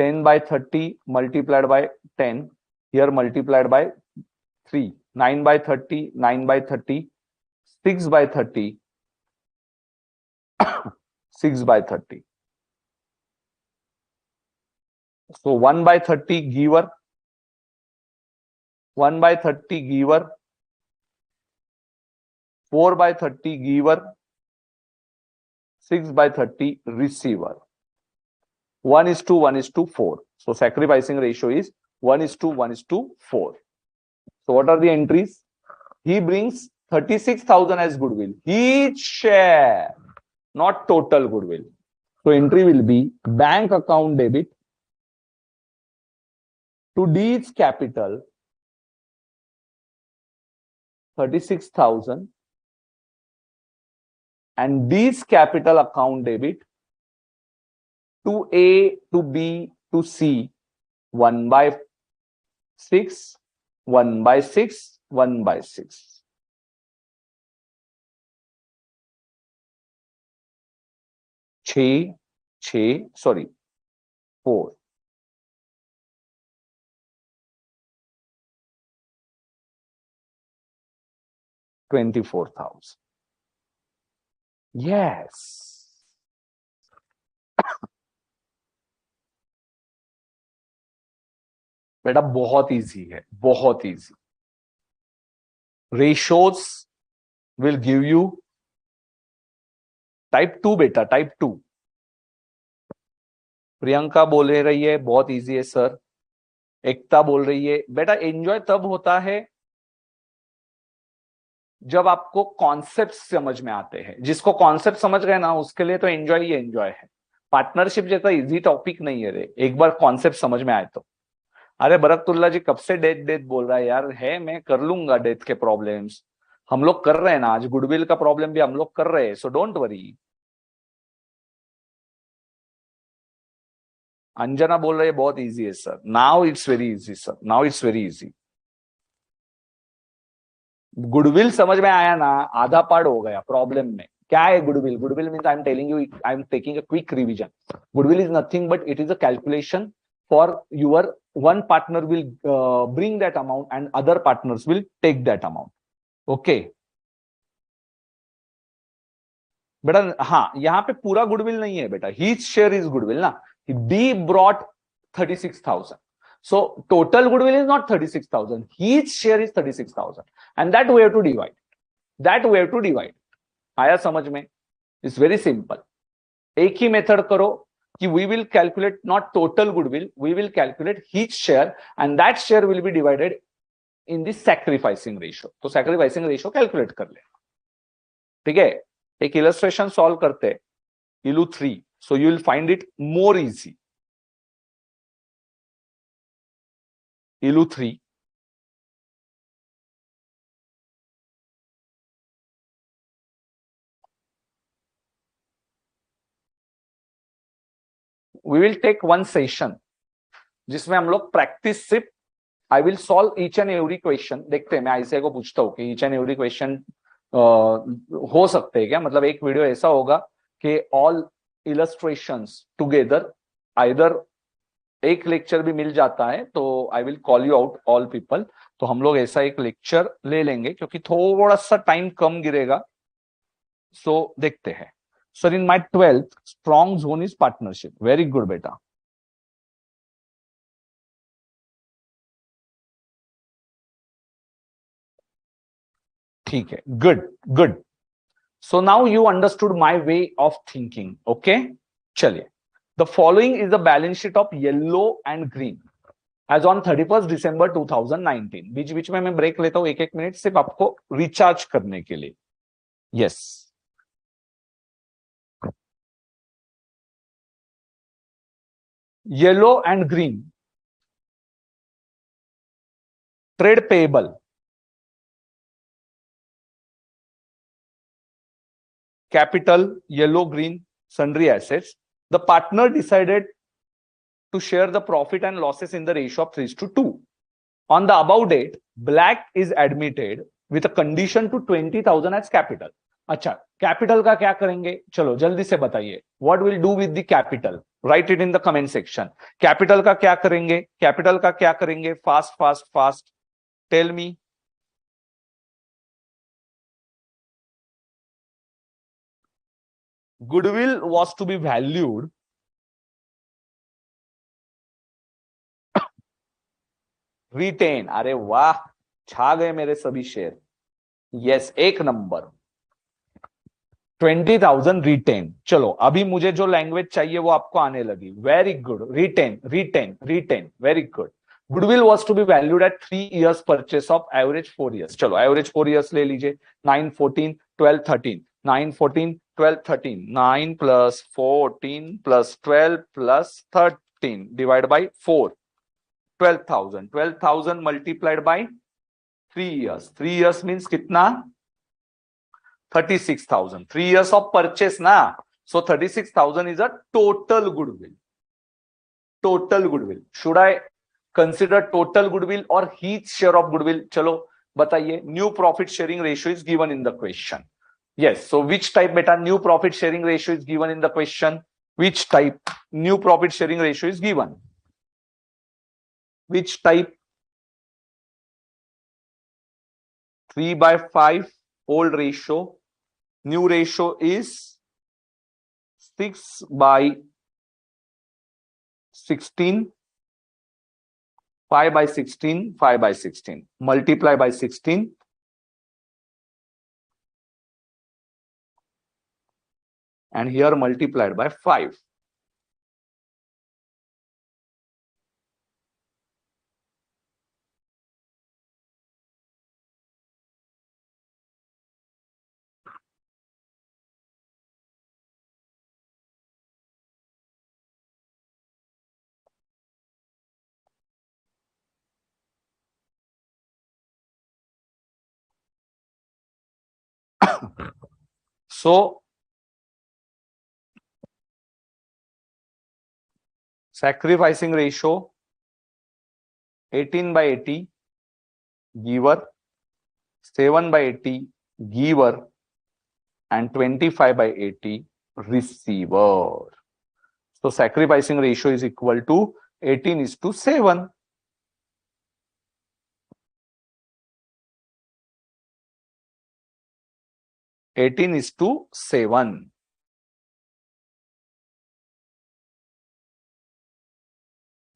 10 by 30 multiplied by 10, here multiplied by 3, 9 by 30, 9 by 30, 6 by 30, 6 by 30. So 1 by 30 giver, 1 by 30 giver, 4 by 30 giver, 6 by 30 receiver. 1:1:4. So sacrificing ratio is 1:1:4. So what are the entries? He brings 36,000 as goodwill. Each share, not total goodwill. So entry will be bank account debit to D's capital 36,000 and D's capital account debit to A, to B, to C 1/6, 1/6, 1/6. Sorry, 4. $24,000. Yes. बेटा बहुत easy है, बहुत easy. Ratios will give you type 2 बेटा, type 2. Priyanka बोल रही है बहुत easy है सर. एकता बोल रही है बेटा एंजॉय तब होता है जब आपको कॉन्सेप्ट समझ में आते हैं. जिसको कॉन्सेप्ट समझ गए ना उसके लिए तो एंजॉय ही एंजॉय है. पार्टनरशिप जैसा इजी टॉपिक नहीं है रे, एक बार कॉन्सेप्ट समझ में आए तो. अरे बरकतुल्ला जी कब से डेथ डेथ बोल रहा है यार. है, मैं कर लूंगा डेथ के प्रॉब्लम्स. हम लोग कर रहे हैं ना, आज गुडविल का प्रॉब्लम भी हम लोग कर रहे हैं. So don't worry. अंजना बोल रही है बहुत इजी है sir. Now it's very easy sir, now it's very easy. Goodwill समझ में आया ना, आधा पार्ट हो गया प्रॉब्लम में. क्या है goodwill? Goodwill means I am telling you, I am taking a quick revision. Goodwill is nothing but it is a calculation for your one partner will bring that amount and other partners will take that amount. Okay बेटा. हाँ, यहाँ पे पूरा goodwill नहीं है बेटा. His share is goodwill ना. D brought 36,000. So total goodwill is not 36,000. His share is 36,000 and that we have to divide. That we have to divide. आया समझ में? It's very simple. एक ही मेथड करो कि we will calculate not total goodwill, we will calculate his share and that share will be divided in the sacrificing ratio. तो sacrificing ratio calculate कर ले. ठीक है, एक illustration solve करते Illu 3. So you will find it more easy. Illu 3. We will take one session जिसमें हम लोग प्रैक्टिस सिर्फ I will solve each and every question. देखते हैं, मैं आईसीआई को पूछता हूँ कि ईच एंड एवरी क्वेश्चन हो सकते हैं क्या. मतलब एक वीडियो ऐसा होगा कि ऑल इलस्ट्रेशंस टुगेदर. आइदर एक लेक्चर भी मिल जाता है तो I will call you out all people. तो हम लोग ऐसा एक लेक्चर ले लेंगे क्योंकि थोड़ा सा टाइम कम गिरेगा. सो देखते हैं. Sir in my 12th strong zone is partnership. Very good बेटा. ठीक है, good good. So now you understood my way of thinking. Okay, चलिए. The following is the balance sheet of yellow and green as on 31 December 2019. बीच बीच में मैं break लेता हूं 1-1 मिनट सिर्फ आपको रिचार्ज करने के लिए. Yes. Yellow and green. Trade payable. Capital, yellow, green, sundry assets. The partner decided to share the profit and losses in the ratio of 3:2. On the above date, black is admitted with a condition to 20,000 as capital. अच्छा, capital का क्या करेंगे? चलो जल्दी से बताइए. What will do with the capital? Write it in the comment section. Capital का क्या करेंगे, कैपिटल का क्या करेंगे, fast fast fast, tell me. Goodwill was to be valued retain, अरे वाह, छा गए मेरे सभी शेयर। यस, एक नंबर, 20,000 रिटेन। चलो अभी मुझे जो लैंग्वेज चाहिए वो आपको आने लगी। Very good, retain retain retain, very good. Goodwill was to be valued at 3 years purchase of average 4 years। चलो एवरेज 4 years ले लीजिए, 9 14 12 13, 9 14 12 13, 9 plus 14 plus 12 plus 13 divide by 4, 12,000, 12,000 multiplied by 3 years, 3 years means कितना, 36,000, 3 years of purchase na, so 36,000 is a total goodwill. Total goodwill, should I consider total goodwill or each share of goodwill? चलो बताइए, new profit sharing ratio is given in the question. Yes, so which type beta new profit sharing ratio is given in the question? Which type new profit sharing ratio is given? Which type? 3/5 old ratio, new ratio is 6/16, 5/16, 5/16, multiply by 16 and here multiplied by 5. So sacrificing ratio 18/80 giver, 7/80 giver and 25/80 receiver. So sacrificing ratio is equal to 18:7. Eighteen is to 7.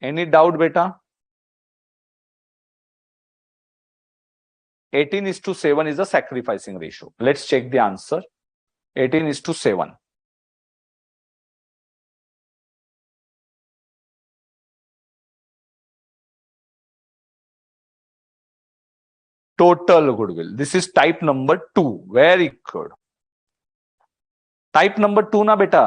Any doubt beta? 18:7 is the sacrificing ratio. Let's check the answer. 18:7. Total goodwill. This is type number 2. Very good. Type number 2 na beta.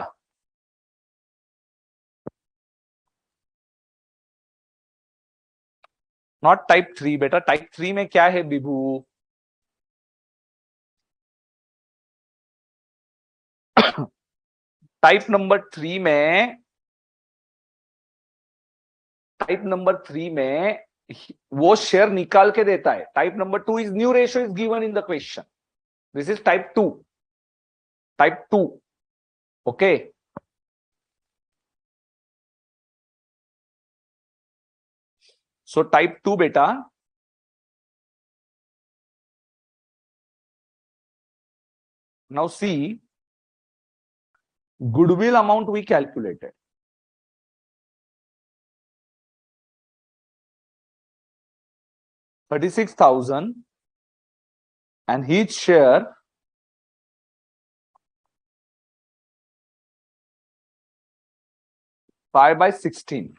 Not type 3 beta. Type 3 में क्या है Bibhu? Type number 3 में वो share निकाल के देता है। Type number 2 is new ratio is given in the question. This is type 2. Type 2. Okay. So type 2 beta, now see, goodwill amount we calculated. 36,000 and each share 5/16.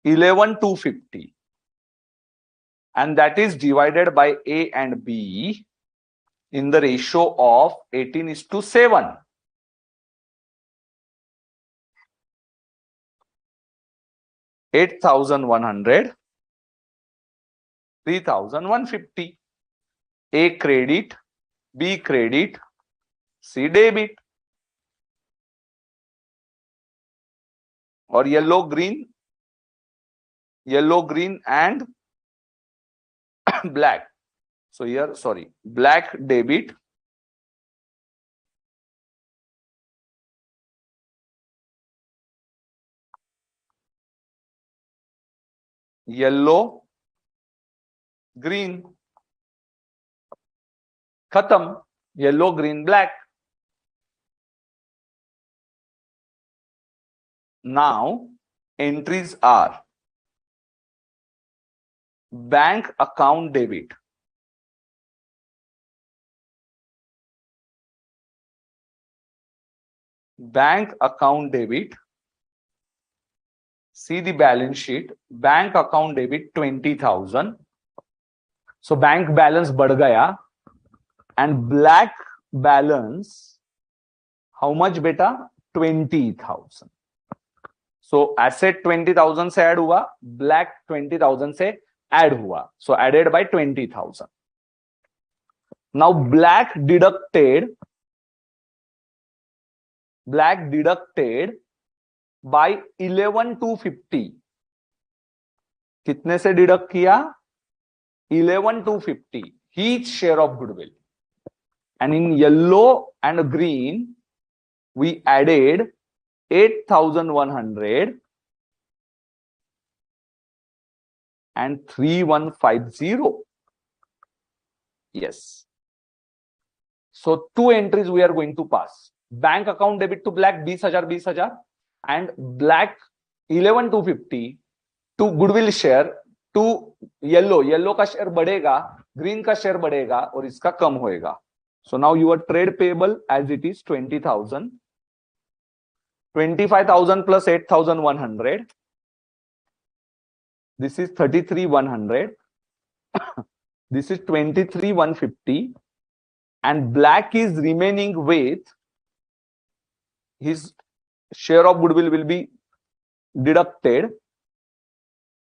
$11,250 and that is divided by A and B in the ratio of 18:7. $8,100, $3,150. A credit, B credit, C debit. और yellow green and black. So here, sorry, black debit, yellow, green, khatam, yellow, green, black. Now entries are bank account debit, bank account debit. See the balance sheet, bank account debit 20,000. So bank balance बढ़ गया, and black balance how much beta? 20,000. So asset 20,000 से add हुआ, black 20,000 से add हुआ. So added by 20,000. Now black deducted by 11,250. कितने से deduct किया? 11,250. Each share of goodwill. And in yellow and green, we added 8,100 and 3,150. Yes. So two entries we are going to pass. Bank account debit to black 20,000 and black 11,250 to goodwill share to yellow का share बढ़ेगा, green का share बढ़ेगा और इसका कम होएगा. So now your trade payable as it is 20,000, 25,000 plus 8,100. This is 33,100. This is 23,150. And black is remaining with his share of goodwill will be deducted.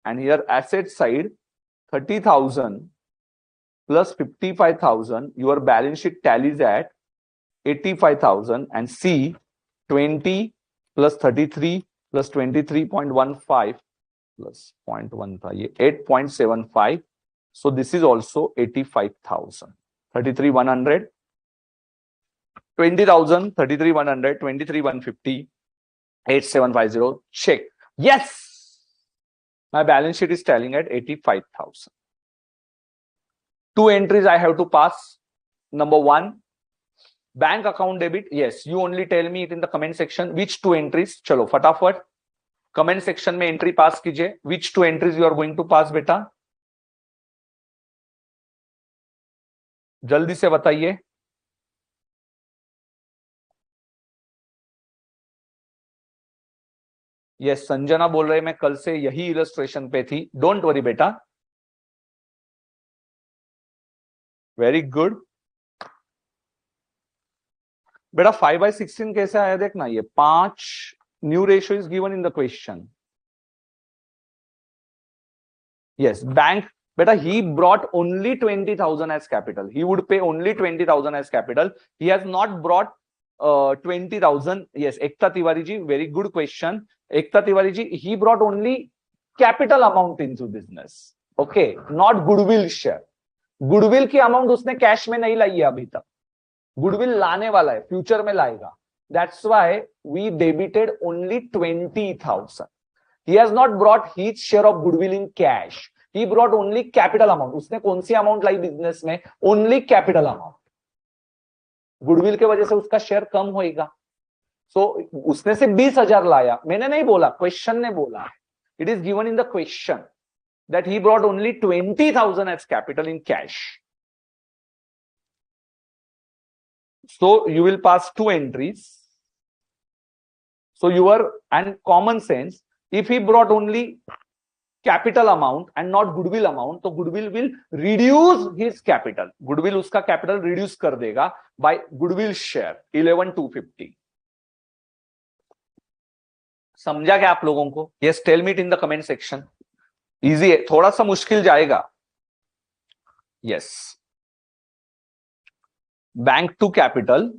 And here asset side 30,000 plus 55,000. Your balance sheet tallies at 85,000. And C 20 plus 33 plus 23.15 plus 0.15, 8.75. So this is also 85,000. 33,100, 20,000, 33,100, 23,150, 8,750. Check. Yes, my balance sheet is tallying at 85,000. Two entries I have to pass. Number one, bank account debit. Yes, you only tell me it in the comment section. Which two entries? Chalo, fatafat. Comment section में entry pass कीजिए. Which two entries you are going to pass, बेटा? जल्दी से बताइए. Yes, Sanjana बोल रहे मैं कल से यही इलस्ट्रेशन पे थी. डोंट वरी बेटा. वेरी गुड बेटा. 5/16 कैसे आया देखना. ये 5 new ratio is given in the question. Yes, bank beta, he brought only 20,000 as capital. He would pay only 20,000 as capital. He has not brought 20,000. Yes, Ekta Tiwari ji, very good question. Ekta Tiwari ji, he brought only capital amount into business. Okay, not goodwill share. Goodwill की amount उसने cash में नहीं लाई है अभी तक. Goodwill लाने वाला है, future में लाएगा. That's why we debited only 20,000. He has not brought his share of goodwill in cash. He brought only capital amount. उसने कौन सी अमाउंट लाई बिजनेस में? Only capital amount. गुडविल के वजह से उसका शेयर कम होएगा. सो उसने से 20,000 लाया. मैंने नहीं बोला, क्वेश्चन ने बोला. It is given in the question that he brought only 20,000 as capital in cash. So you will pass two entries. So your and common sense, if he brought only capital amount and not goodwill amount, तो goodwill will reduce his capital. Goodwill उसका capital reduce कर देगा by goodwill share 11,250. समझा क्या आप लोगों को? Yes, tell me it in the comment section. Easy है, थोड़ा सा मुश्किल जाएगा. Yes. Bank to capital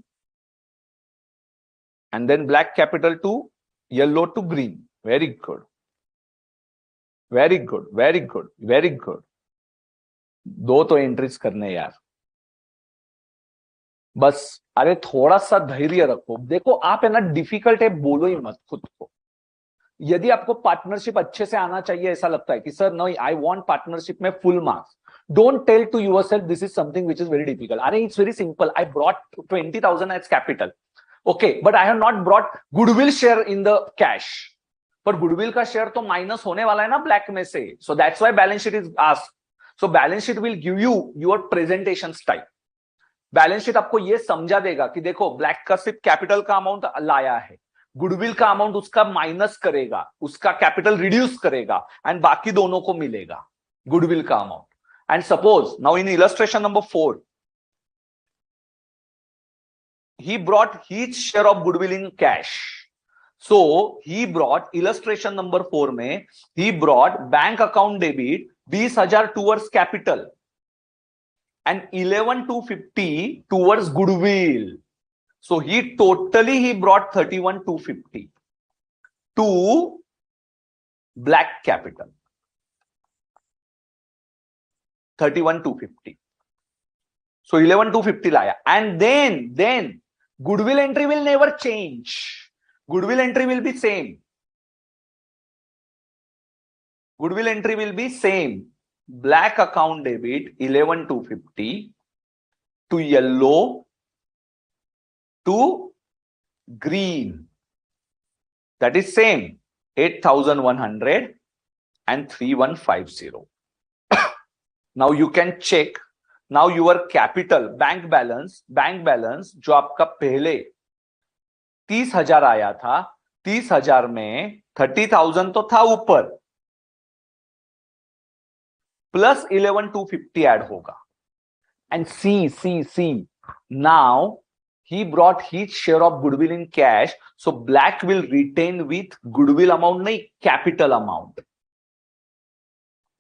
and then black capital to yellow to green. Very good. Very good, very good, very good. दो तो एंट्रीज करने यार, बस। अरे थोड़ा सा धैर्य रखो। देखो आप है ना, डिफिकल्ट है बोलो ही मत खुद को। यदि आपको पार्टनरशिप अच्छे से आना चाहिए, ऐसा लगता है कि sir no I want partnership में full marks, don't tell to yourself this is something which is very difficult. अरे it's very simple, I brought 20,000 as capital, okay, but I have not brought goodwill share in the cash. पर goodwill का share तो minus होने वाला है ना black में से, so that's why balance sheet is asked. So balance sheet will give you your presentation style. Balance sheet आपको यह समझा देगा कि देखो ब्लैक का सिर्फ कैपिटल का अमाउंट लाया है, गुडविल का अमाउंट उसका माइनस करेगा, उसका कैपिटल रिड्यूस करेगा, एंड बाकी दोनों को मिलेगा गुडविल का amount. And suppose now in illustration number 4, he brought his share of goodwill in cash. So he brought illustration number 4 में he brought bank account debit 20,000 towards capital and 11,250 towards goodwill. So he brought 31,250 to black capital. 31,250. So 11,250 लाया, and then goodwill entry will never change. Goodwill entry will be same. Goodwill entry will be same. Black account debit 11,250 to yellow to green. That is same 8,100 and 3,150. Now you can check. Now your capital bank balance जो आपका पहले 30,000 आया था, 30,000 में 30,000 तो था ऊपर, plus 11,250 add होगा। And C now he brought his share of goodwill in cash, so black will retain with goodwill amount, नहीं capital amount,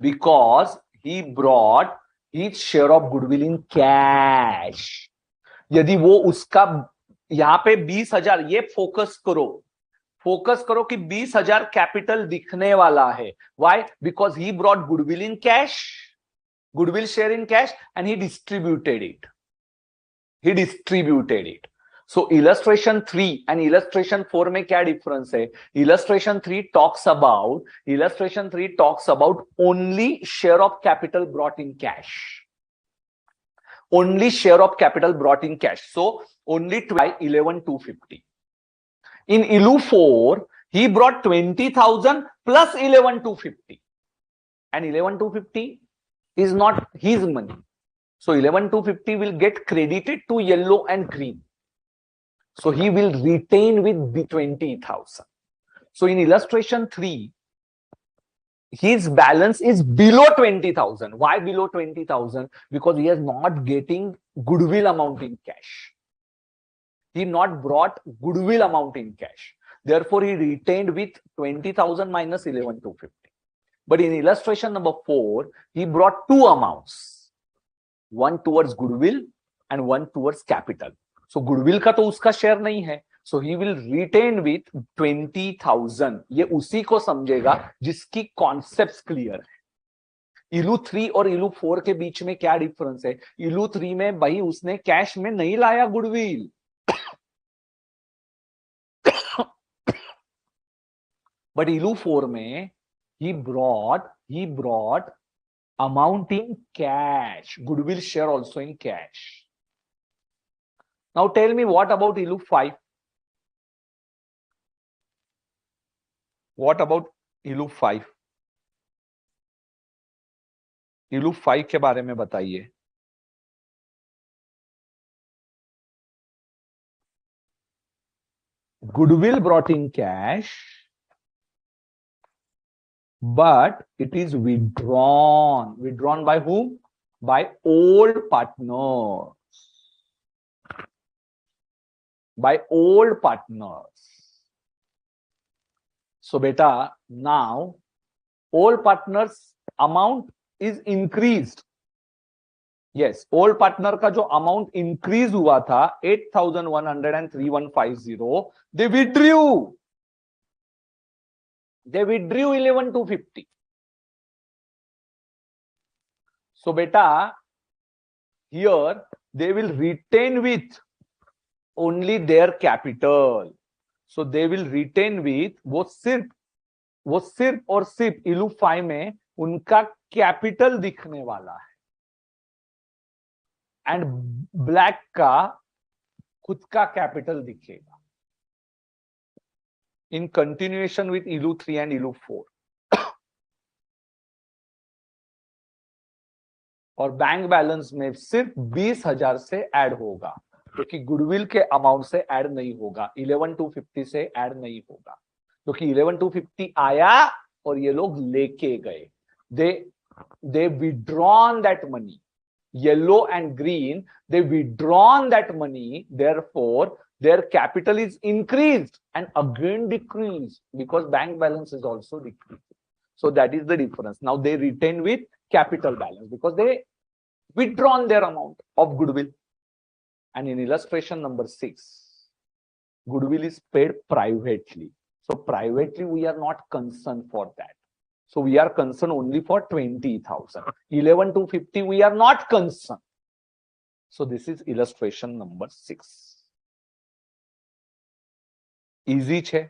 because he brought his share of goodwill in cash. यदि वो उसका यहां पे 20,000, ये focus करो कि 20,000 कैपिटल दिखने वाला है। Why? Because he brought goodwill in cash, goodwill share in cash, and he distributed it. So illustration 3 and illustration 4 में क्या डिफरेंस है? Illustration 3 talks about only share of capital brought in cash. Only share of capital brought in cash. So only 11,250. In ILU 4, he brought 20,000 plus 11,250. And 11,250 is not his money. So 11,250 will get credited to yellow and green. So he will retain with the 20,000. So in illustration 3, his balance is below 20,000. Why below 20,000? Because he is not getting goodwill amount in cash. He not brought goodwill amount in cash. Therefore, he retained with 20,000 minus 11,250. But in illustration number 4, he brought two amounts. One towards goodwill and one towards capital. So goodwill का तो उसका share नहीं है. So he will retain with 20,000. ये उसी को समझेगा जिसकी कॉन्सेप्ट्स क्लियर है। इलू 3 और इलू 4 के बीच में क्या डिफरेंस है? इलू 3 में भाई उसने कैश में नहीं लाया गुडविल, बट इलू 4 में he brought amount in cash, goodwill share also in cash. Now tell me, what about ILU 5? What about ILU 5? ILU 5 के बारे में बताइए। Goodwill brought in cash, but it is withdrawn. Withdrawn by whom? By old partners. By old partners. So beta, now old partners amount is increased. Yes, old partner का जो amount increase हुआ था 8,100 and 3,150, they withdrew. They withdrew 11,250. So beta, here they will retain with only their capital. So they will retain with वो सिर्फ और सिर्फ इलू 5 में उनका कैपिटल दिखने वाला है, एंड ब्लैक का खुद का कैपिटल दिखेगा इन कंटिन्यूएशन विथ इलू 3 एंड इलू 4. और बैंक बैलेंस में सिर्फ 20,000 से ऐड होगा, क्योंकि गुडविल के अमाउंट से ऐड नहीं होगा, 11,250 से ऐड नहीं होगा, क्योंकि 11,250 आया और ये लोग लेके गए. They withdrawn that money. Yellow and green, they withdrawn that money, therefore their capital is increased and again decreased because bank balance is also decreased. So that is the difference. Now they retain with capital balance because they withdrawn their amount of goodwill. And in illustration number 6, goodwill is paid privately. So privately we are not concerned for that. So we are concerned only for 20,000. 11,250 we are not concerned. So this is illustration number 6. Easy છે?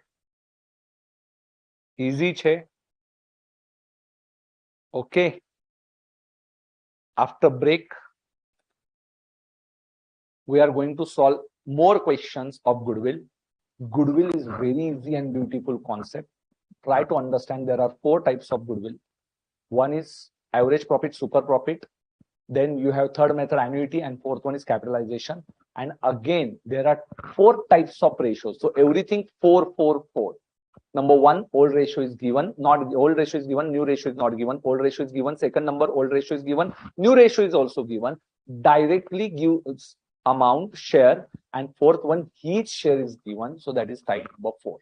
Easy છે? Okay. After break, we are going to solve more questions of goodwill. Goodwill is very easy and beautiful concept. Try to understand there are 4 types of goodwill. One is average profit, super profit. Then you have third method annuity, and fourth one is capitalization. And again, there are 4 types of ratios. So everything 4, 4, 4. Number 1, old ratio is given, not old ratio is given, new ratio is not given, old ratio is given, second number, old ratio is given, new ratio is also given. Directly give amount, share, and fourth one, each share is given. So that is type number 4.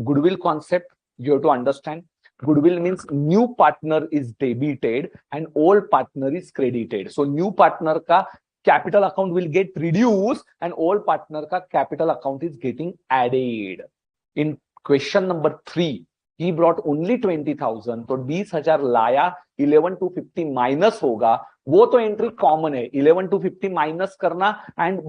Goodwill concept, you have to understand. Goodwill means new partner is debited and old partner is credited. So new partner ka capital account will get reduced and old partner ka capital account is getting added. In question number 3, he brought only 20,000, तो 20,000 लाया, 11,250 minus होगा, वो तो entry common है, 11,250 minus करना and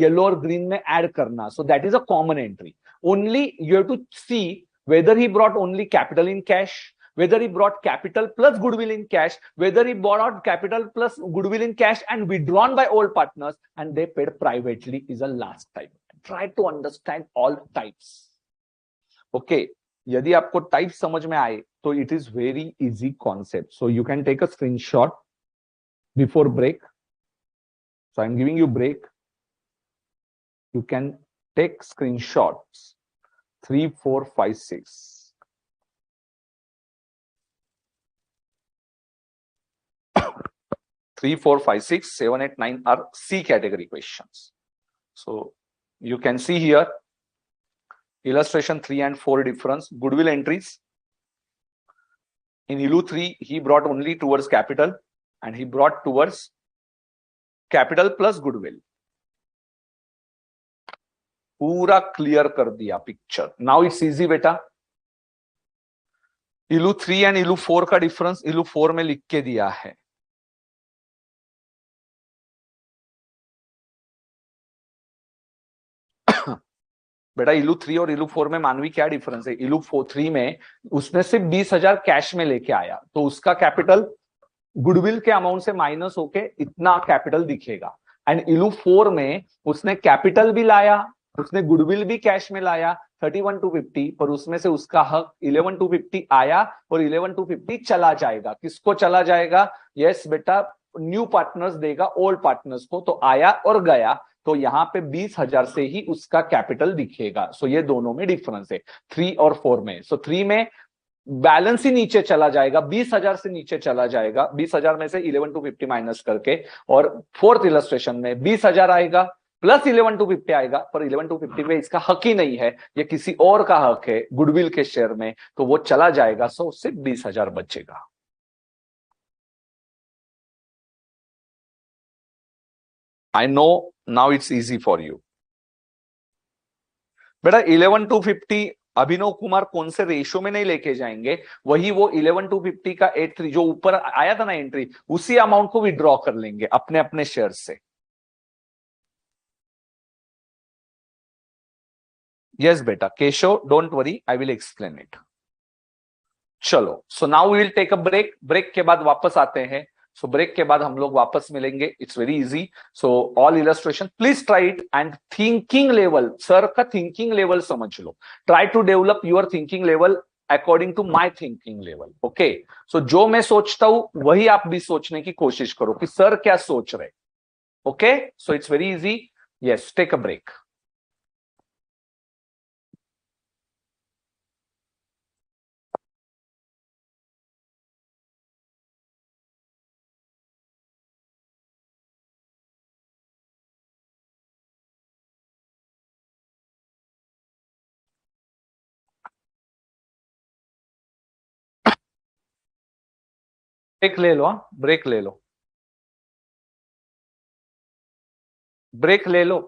yellow और green में add करना. So that is a common entry. Only you have to see whether he brought only capital in cash, whether he brought capital plus goodwill in cash, whether he brought out capital plus goodwill in cash and withdrawn by old partners and they paid privately is a last type. Try to understand all types. Okay, यदि आपको type समझ में आए तो it is very easy concept. So you can take a screenshot before break. So I'm giving you break. You can take screenshots 3, 4, 5, 6. Three, 4, 5, 6, 7, 8, 9 are C category questions. So you can see here illustration 3 and 4 difference. Goodwill entries. In ILU 3, he brought only towards capital and he brought towards capital plus goodwill. पूरा clear कर दिया picture. Now it's easy बेटा. इलू 3 and इलू 4 का difference इलू 4 में लिख के दिया है. बेटा इलू 3 और इलू 4 में मानवी क्या डिफरेंस है? इलू 3 में उसने सिर्फ 20,000 कैश में लेके आया तो उसका कैपिटल गुडविल के अमाउंट से माइनस होके इतना कैपिटल दिखेगा. एंड इलू 4 में उसने कैपिटल भी लाया, उसने गुडविल भी कैश में लाया 31,250, पर उसमें से उसका हक 11,250 आया और 11,250 चला जाएगा. किसको चला जाएगा? यस बेटा, न्यू पार्टनर्स देगा ओल्ड पार्टनर्स को. तो आया और गया, तो यहाँ पे 20,000 से ही उसका कैपिटल दिखेगा. सो ये दोनों में डिफरेंस है 3 और 4 में. सो 3 में बैलेंस ही नीचे चला जाएगा, 20,000 से नीचे चला जाएगा, 20,000 में से 11,250 माइनस करके. और फोर्थ इलस्ट्रेशन में 20,000 आएगा प्लस 11,250 आएगा, पर 11,250 में इसका हक ही नहीं है, ये किसी और का हक है गुडविल के शेयर में, तो वो चला जाएगा. सो सिर्फ 20,000 बचेगा. I know now it's easy for you. बेटा 11,250 अभिनव कुमार कौन से रेशियो में नहीं लेके जाएंगे, वही वो 11,250 का 83 जो ऊपर आया था ना एंट्री, उसी अमाउंट को विड्रॉ कर लेंगे अपने अपने शेयर से। यस बेटा Keshav, don't worry, I will explain it. चलो, so now we will take a break, break के बाद वापस आते हैं। सो ब्रेक के बाद हम लोग वापस मिलेंगे, it's very easy. So all illustration please try it and thinking level, sir का थिंकिंग लेवल समझ लो, try to develop your thinking level according to my thinking level. Okay, so जो मैं सोचता हूं वही आप भी सोचने की कोशिश करो कि सर क्या सोच रहे। Okay, so it's very easy. Yes, take a break. Break ले लो, ब्रेक ले लो, ब्रेक ले लो।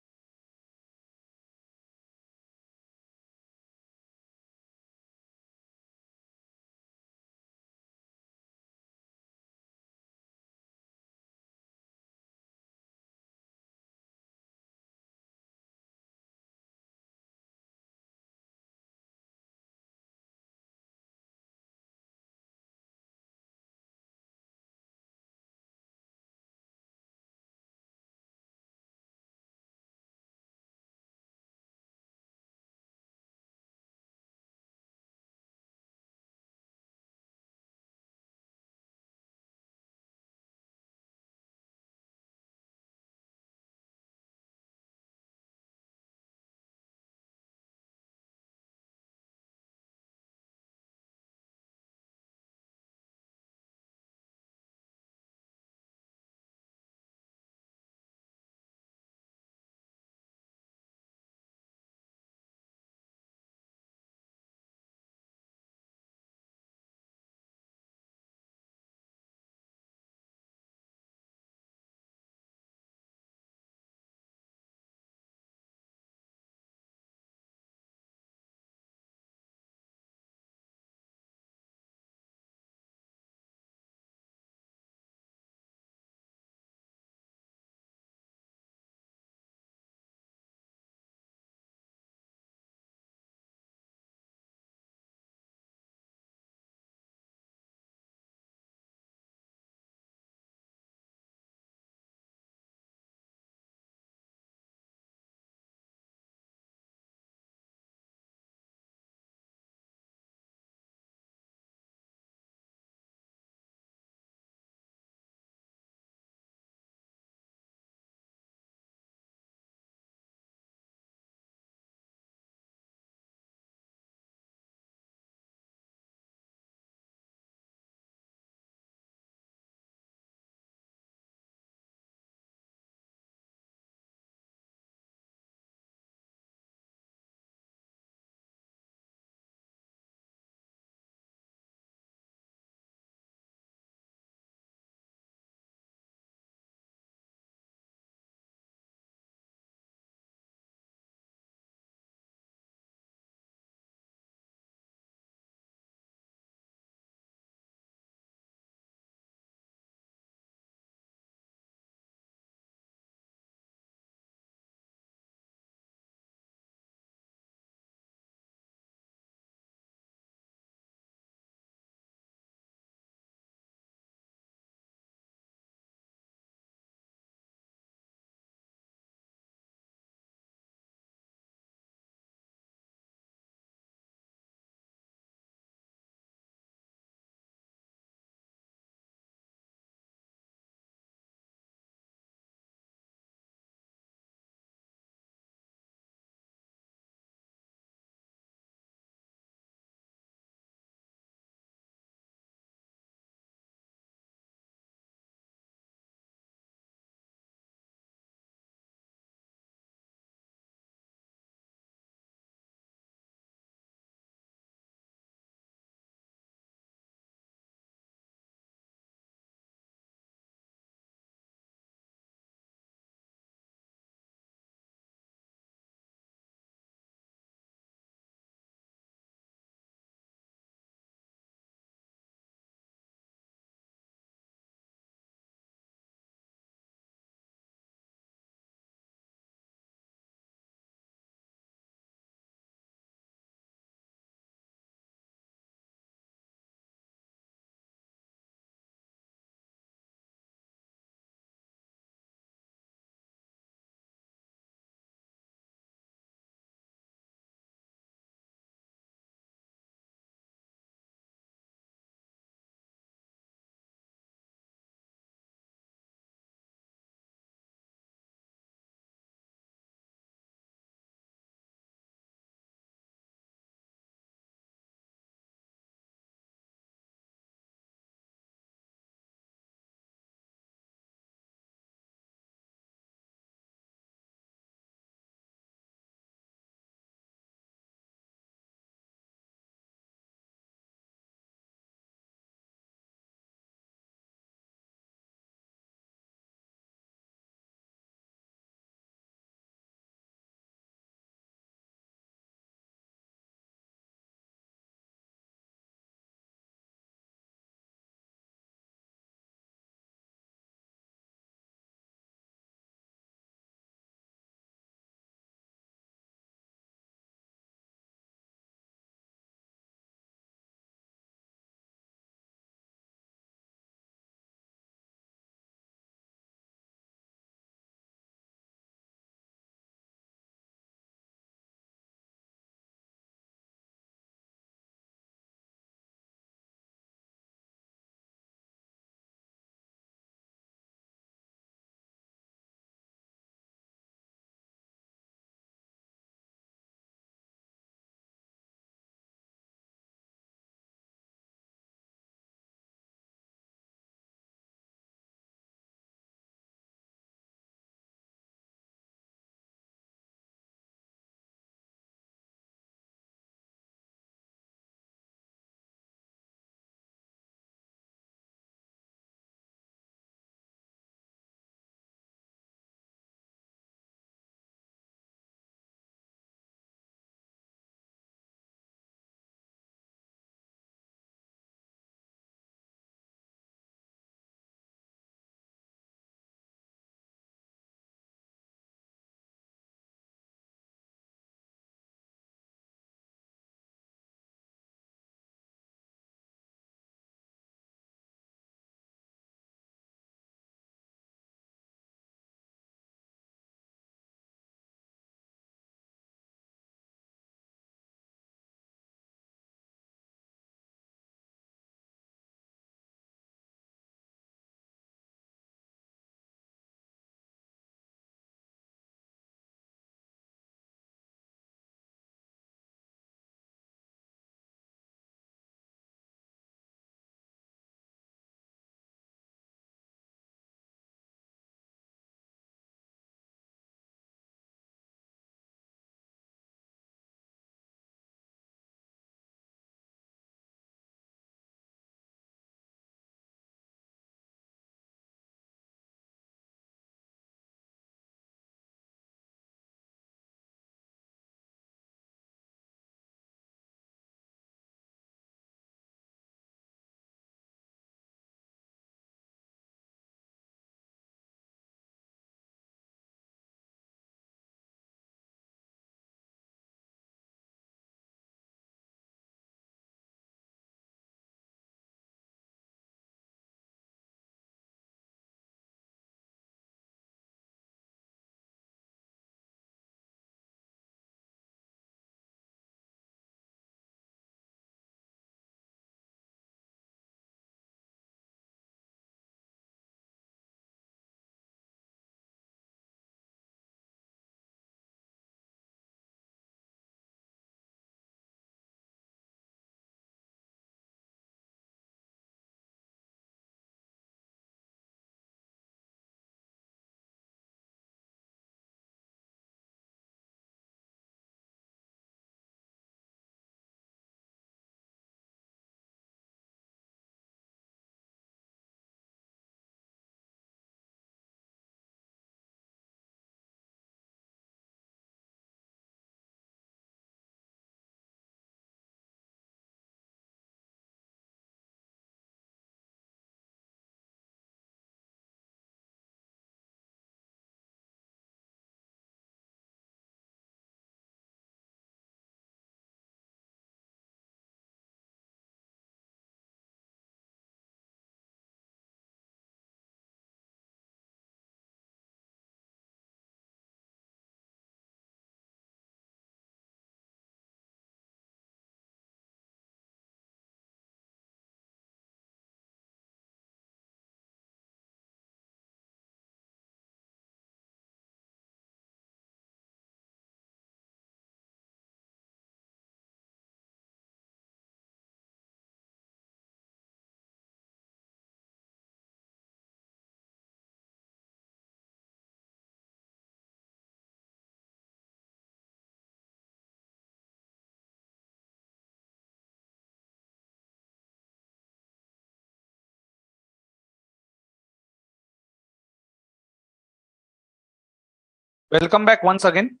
Welcome back once again.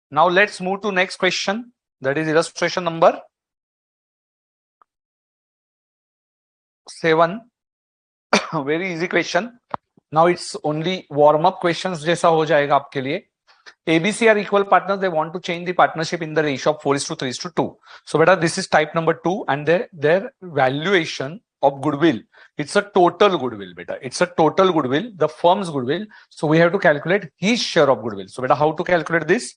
Now let's move to next question. That is illustration number 7. Very easy question. Now it's only warm up questions जैसा हो जाएगा आपके लिए. ABC are equal partners. They want to change the partnership in the ratio of 4:3:2. So beta, this is type number 2, and their valuation of goodwill. It's a total goodwill, beta. It's a total goodwill, the firm's goodwill. So we have to calculate his share of goodwill. So beta, how to calculate this?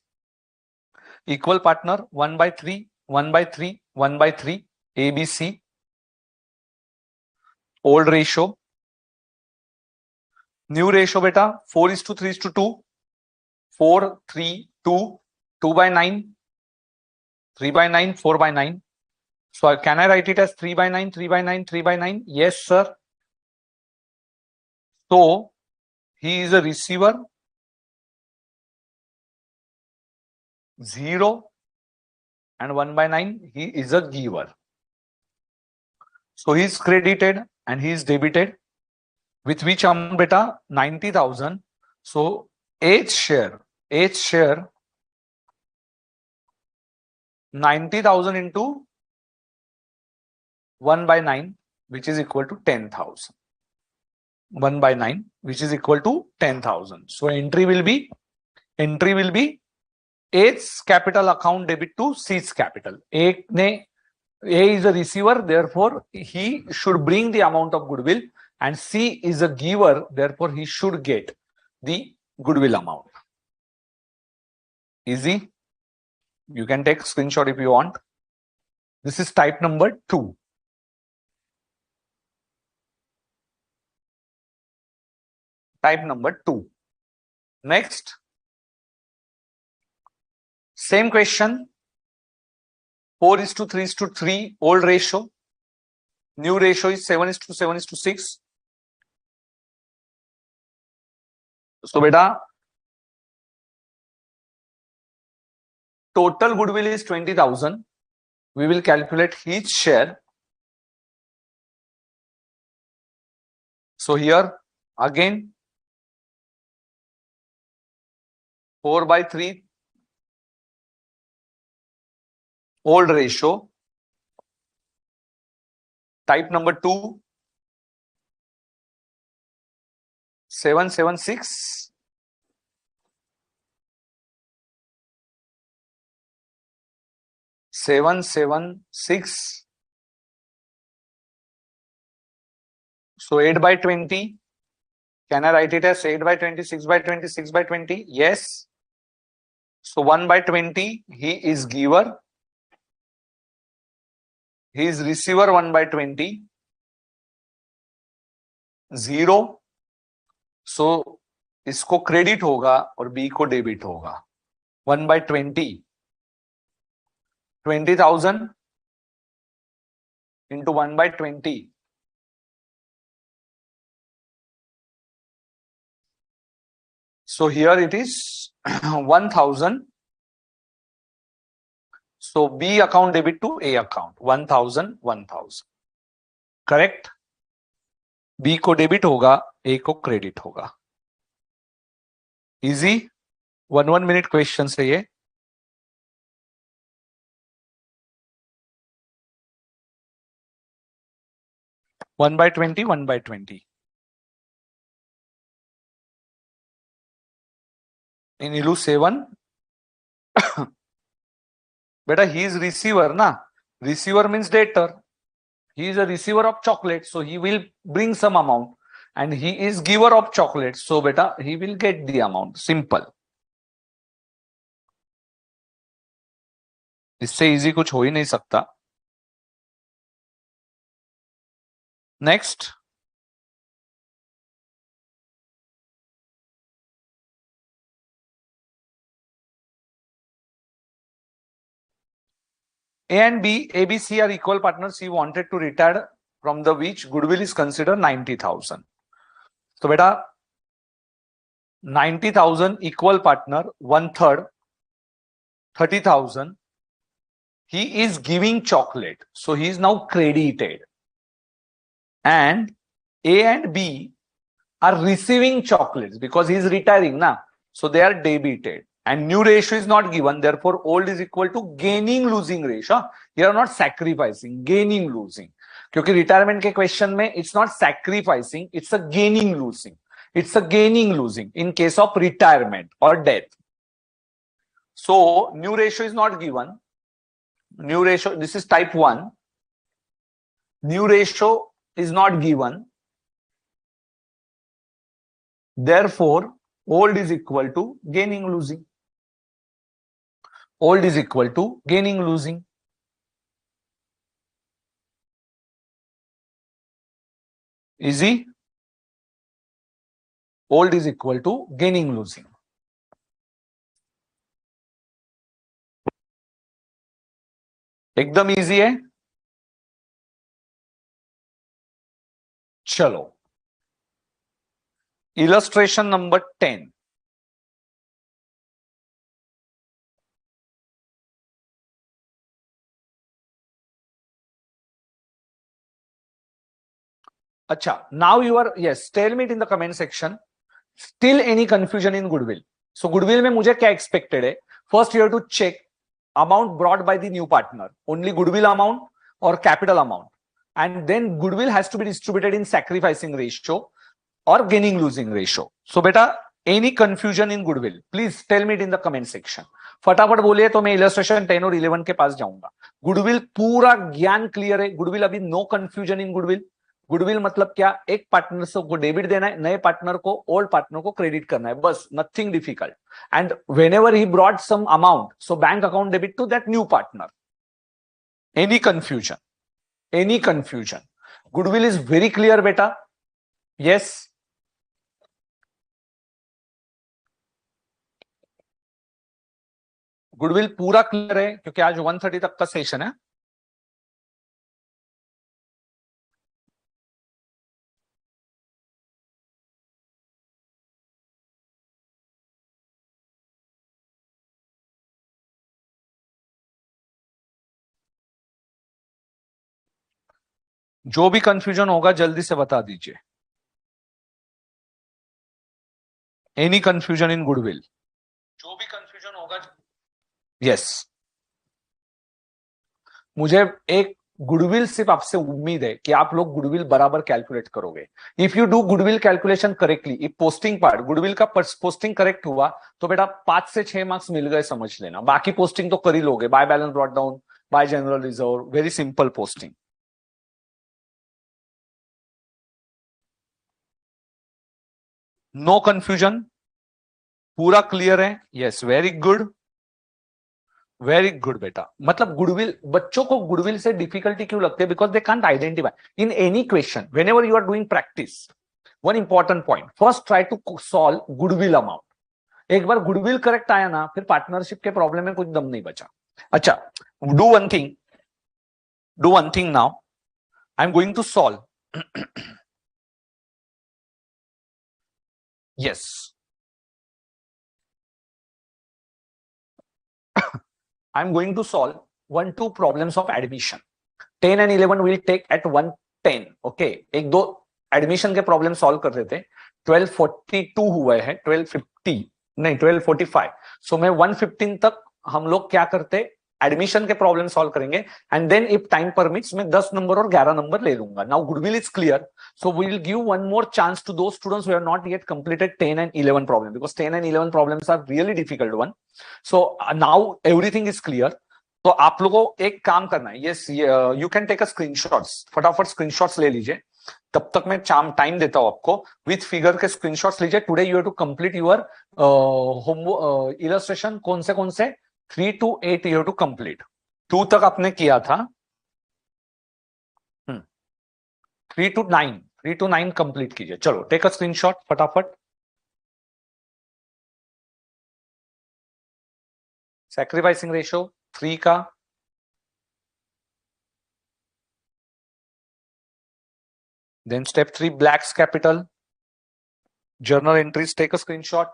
Equal partner 1/3, 1/3, 1/3. ABC. Old ratio. New ratio, beta. 4:3:2. 4, 3, 2, 2/9, 3/9, 4/9. So can I write it as 3/9, 3/9, 3/9? Yes, sir. So he is a receiver, 0, and 1/9 he is a giver. So he is credited and he is debited with which amount, beta? 90,000. So H share 90,000 into 1/9, which is equal to 10,000. 1/9, which is equal to 10,000. So entry will be H's capital account debit to C's capital. A is a receiver, therefore he should bring the amount of goodwill, and C is a giver, therefore he should get the goodwill amount. Easy. You can take screenshot if you want. This is type number 2. Type number 2. Next. Same question. 4:3:3 old ratio. New ratio is 7:7:6. So beta, total goodwill is 20,000. We will calculate his share. So here again 4/3 old ratio. Type number 2, 7/7/6. So 8/20. Can I write it as 8/20, 6/20, 6/20? Yes. So 1/20, he is giver. He is receiver 1/20. 0. So इसको credit होगा और B को debit होगा. 1/20. 20,000 into 1/20. So here it is 1,000. So B account debit to A account. 1,000, 1,000. Correct? B को debit होगा, A को credit होगा. Easy. 1 minute question है ये. One by 20. In Illu 7. Beta, he is receiver, na? Receiver means debtor. He is a receiver of chocolate, so he will bring some amount, and he is giver of chocolate, so beta, he will get the amount. Simple. इससे easy कुछ हो ही नहीं सकता. Next. A and B, ABC are equal partners. He wanted to retire from the which goodwill is considered 90,000. So beta, 90,000 equal partner, 1/3, 30,000. He is giving chocolate, so he is now credited. And A and B are receiving chocolates because he is retiring na, so they are debited. And new ratio is not given, therefore old is equal to gaining losing ratio. You are not sacrificing, gaining losing. क्योंकि retirement के question में it's not sacrificing, it's a gaining losing. It's a gaining losing in case of retirement or death. So new ratio is not given. New ratio, this is type 1. New ratio is not given. Therefore, old is equal to gaining losing. Old is equal to gaining losing. Easy? Old is equal to gaining losing. एकदम easy है. चलो, illustration number 10. अच्छा, now you are, yes, tell me it in the comment section. Still any confusion in goodwill? So goodwill में मुझे क्या expected है? First you have to check amount brought by the new partner, only goodwill amount or capital amount, and then goodwill has to be distributed in sacrificing ratio or gaining losing ratio. So beta, any confusion in goodwill, please tell me it in the comment section. फटाफट बोलिए तो मैं illustration 10 और 11 के पास जाऊंगा. Goodwill पूरा ज्ञान clear है. गुडविल अभी no confusion in goodwill. Goodwill मतलब क्या? एक पार्टनर को डेबिट देना है, नए पार्टनर को ओल्ड पार्टनर को क्रेडिट करना है, बस. Nothing difficult. And whenever he brought some amount, so bank account debit to that new partner. Any confusion? Any confusion? Goodwill is very clear बेटा. यस, गुडविल पूरा क्लियर है क्योंकि आज 1:30 तक का सेशन है. जो भी कंफ्यूजन होगा जल्दी से बता दीजिए. Any confusion in goodwill? जो भी कंफ्यूजन होगा. यस, मुझे एक गुडविल सिर्फ आपसे उम्मीद है कि आप लोग गुडविल बराबर कैलकुलेट करोगे. If you do goodwill calculation correctly, if posting part goodwill का पोस्टिंग करेक्ट हुआ तो बेटा 5 से 6 मार्क्स मिल गए, समझ लेना. बाकी पोस्टिंग तो कर ही लोगे. By balance brought down, by general reserve, very simple posting. No confusion? पूरा क्लियर है? Yes, very good, very good बेटा. मतलब गुडविल, बच्चों को गुडविल से डिफिकल्टी क्यों लगती है? Because they can't identify in any question. Whenever you are doing practice, one important point, first try to solve goodwill amount. एक बार गुडविल करेक्ट आया ना, फिर पार्टनरशिप के प्रॉब्लम में कुछ दम नहीं बचा. अच्छा, do one thing now. I am going to solve. Yes, I'm going to solve 1-2 problems of admission. 10 and 11 will take at 1:10. Okay, एक दो एडमिशन के प्रॉब्लम सॉल्व कर रहे थे. 12:42 हुए हैं, 12:50 नहीं 12:45. सो मैं 1:15 तक हम लोग क्या करते, एडमिशन के प्रॉब्लम सॉल्व करेंगे. And then if time permits मैं 10 नंबर और 11 नंबर ले लूंगा. Now goodwill is clear, so we will give one more chance to those students who have not yet completed 10 and 11 problem, because 10 and 11 problems are really difficult one. So now everything is clear. तो आप लोगों को एक काम करना है. Yes, you can take a screenshots. फटाफट screenshots ले लीजिए. तब तक मैं टाइम देता हूं आपको. विथ फिगर के स्क्रीनशॉट्स लीजिए. Today you have to complete your home illustration. कौन से 3 to 8 you have to complete. 2 तक आपने किया था. 3 to 9 कंप्लीट कीजिए. चलो, टेक अ स्क्रीनशॉट फटाफट. सैक्रिफाइसिंग रेशियो 3 का. Then step 3 blacks capital journal entries. Take a screenshot.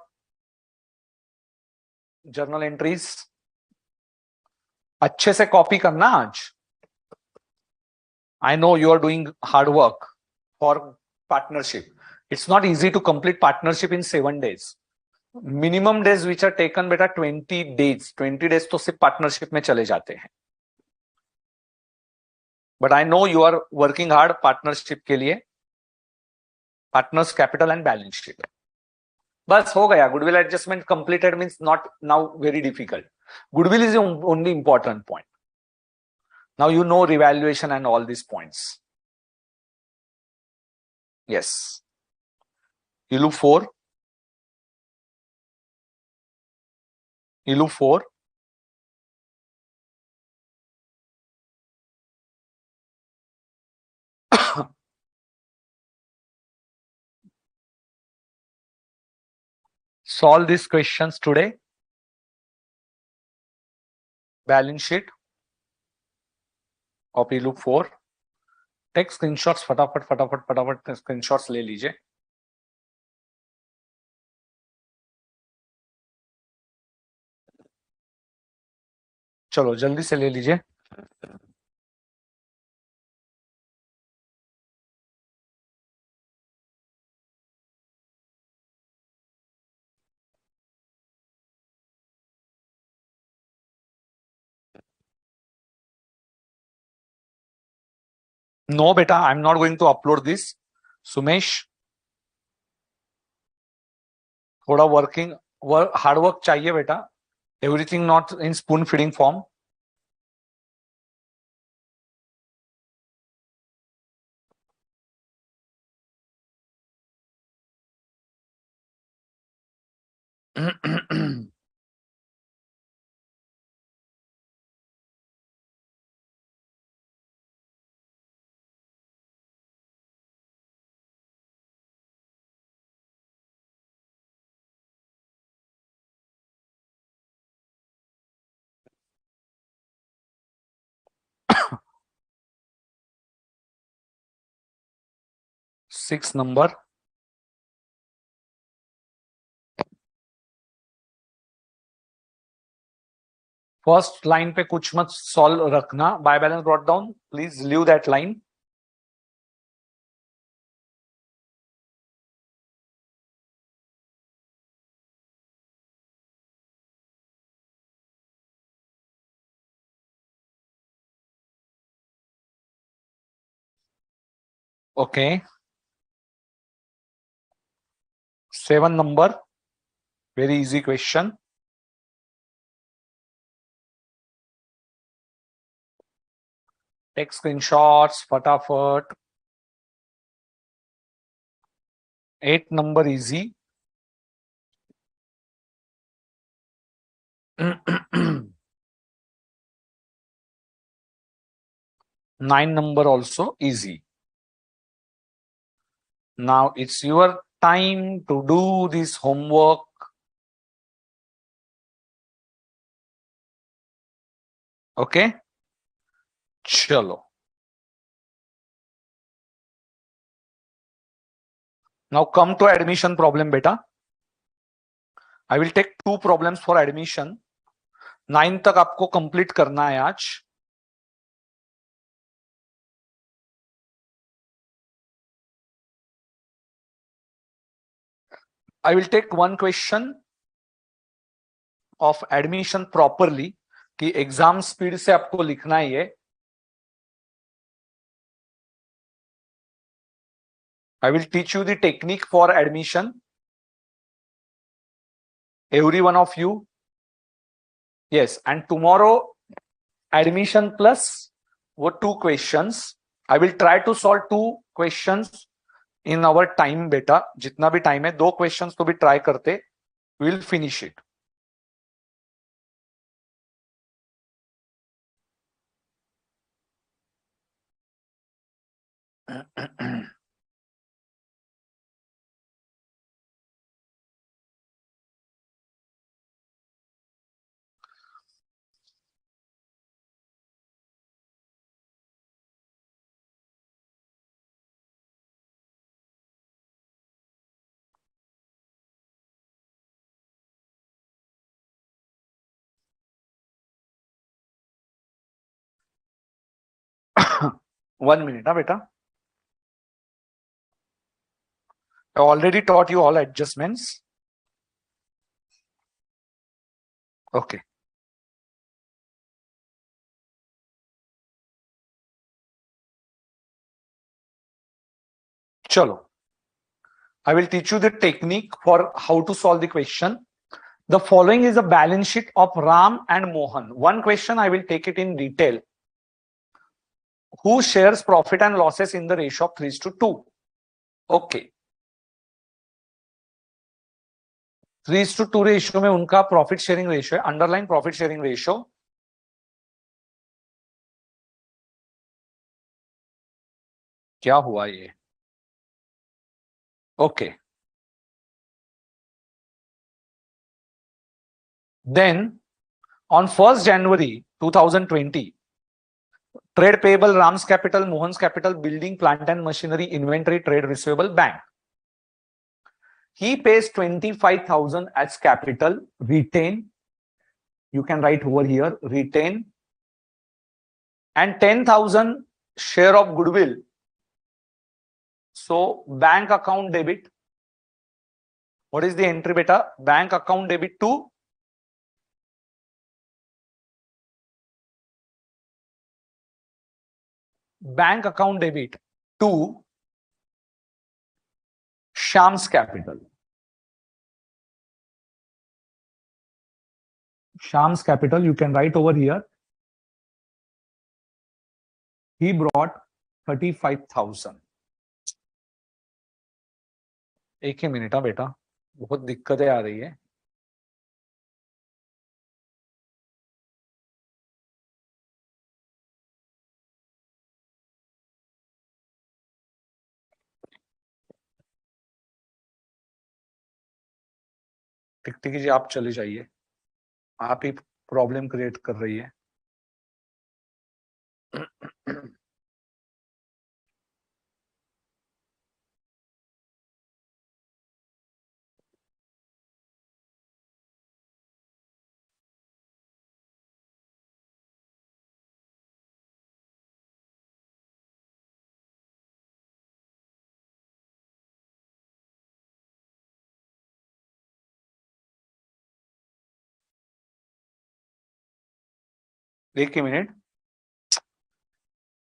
Journal entries अच्छे से कॉपी करना आज. I know you are doing hard work for partnership. It's not easy to complete partnership in 7 days. Minimum days which are taken बेटा 20 days. 20 days तो सिर्फ partnership में चले जाते हैं. But I know you are working hard partnership के लिए. Partners capital and balance sheet. बस हो गया. Goodwill adjustment completed means not now very difficult. Goodwill is the only important point. Now you know revaluation and all these points. Yes. Illu 4. Illu 4. Solve these questions today. Balance sheet of Illu 4. Take screenshots फटाफट screenshots ले लीजिए. चलो जल्दी से ले लीजिए. No beta, I'm not going to upload this. Sumesh, थोड़ा hard work चाहिए बेटा. Everything not in spoon feeding form. Six number. First line पे कुछ मत solve रखना. Buy balance brought down. Please leave that line. Okay. 7 number. Very easy question. Take screenshots फटाफट. 8 number easy. 9 number also easy. Now it's your time to do this homework. Okay. Chalo. Now come to admission problem beta. I will take 2 problems for admission. 9 तक आपको complete करना है आज. I will take one question of admission properly कि exam speed से आपको लिखना है ये. I will teach you the technique for admission. Every one of you. Yes, and tomorrow admission plus what 2 questions. I will try to solve 2 questions in our time beta. जितना भी time है 2 questions तो भी try करते. We will finish it. One minute, बेटा. I already taught you all adjustments. Okay. Chalo. I will teach you the technique for how to solve the question. The following is a balance sheet of Ram and Mohan. One question I will take it in detail. Who shares profit and losses in the ratio of 3:2? Okay. 3:2 ratio में उनका profit sharing ratio है, underline profit sharing ratio. क्या हुआ ये? Okay. Then on 1st January 2020, trade payable Ram's capital, Mohan's capital, building, plant and machinery, inventory, trade receivable, bank. He pays 25,000 as capital, retain. You can write over here, retain. And 10,000 share of goodwill. So bank account debit. What is the entry beta? Bank account debit to bank account debit to Shyam's capital. Shyam's capital, you can write over here. He brought 35,000. एक ही minute बेटा, बहुत दिक्कतें आ रही है. टिकटिकी जी आप चले जाइए, आप ही प्रॉब्लम क्रिएट कर रही है. एक ही मिनट.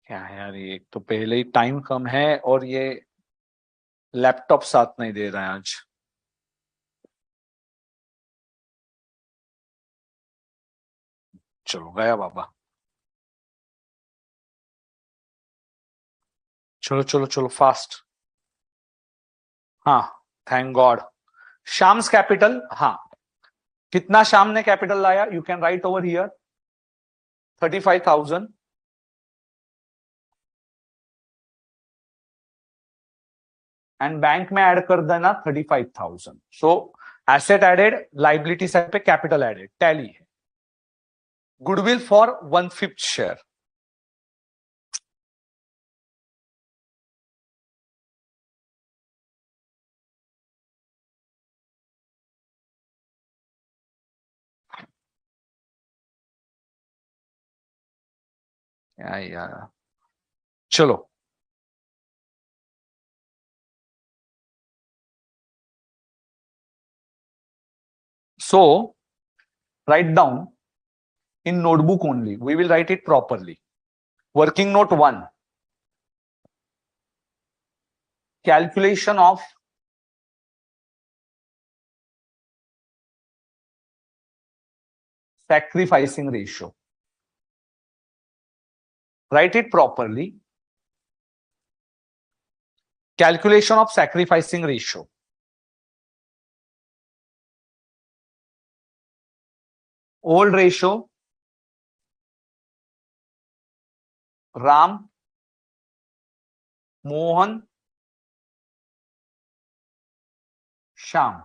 क्या है यार, ये एक तो पहले ही टाइम कम है और ये लैपटॉप साथ नहीं दे रहा है आज. चलो गया बाबा. चलो चलो चलो फास्ट. हाँ, थैंक गॉड. शाम्स कैपिटल. हाँ, कितना शाम ने कैपिटल लाया? You can write over here 35,000. And bank में ऐड कर देना 35,000. सो एसेट एडेड, लाइबिलिटी साइड पे कैपिटल एडेड, टैली है. Goodwill for 1/5 share. यार चलो. So write down in notebook only. We will write it properly. Working note 1. Calculation of sacrificing ratio. Write it properly. Calculation of sacrificing ratio. Old ratio, Ram, Mohan, Shyam.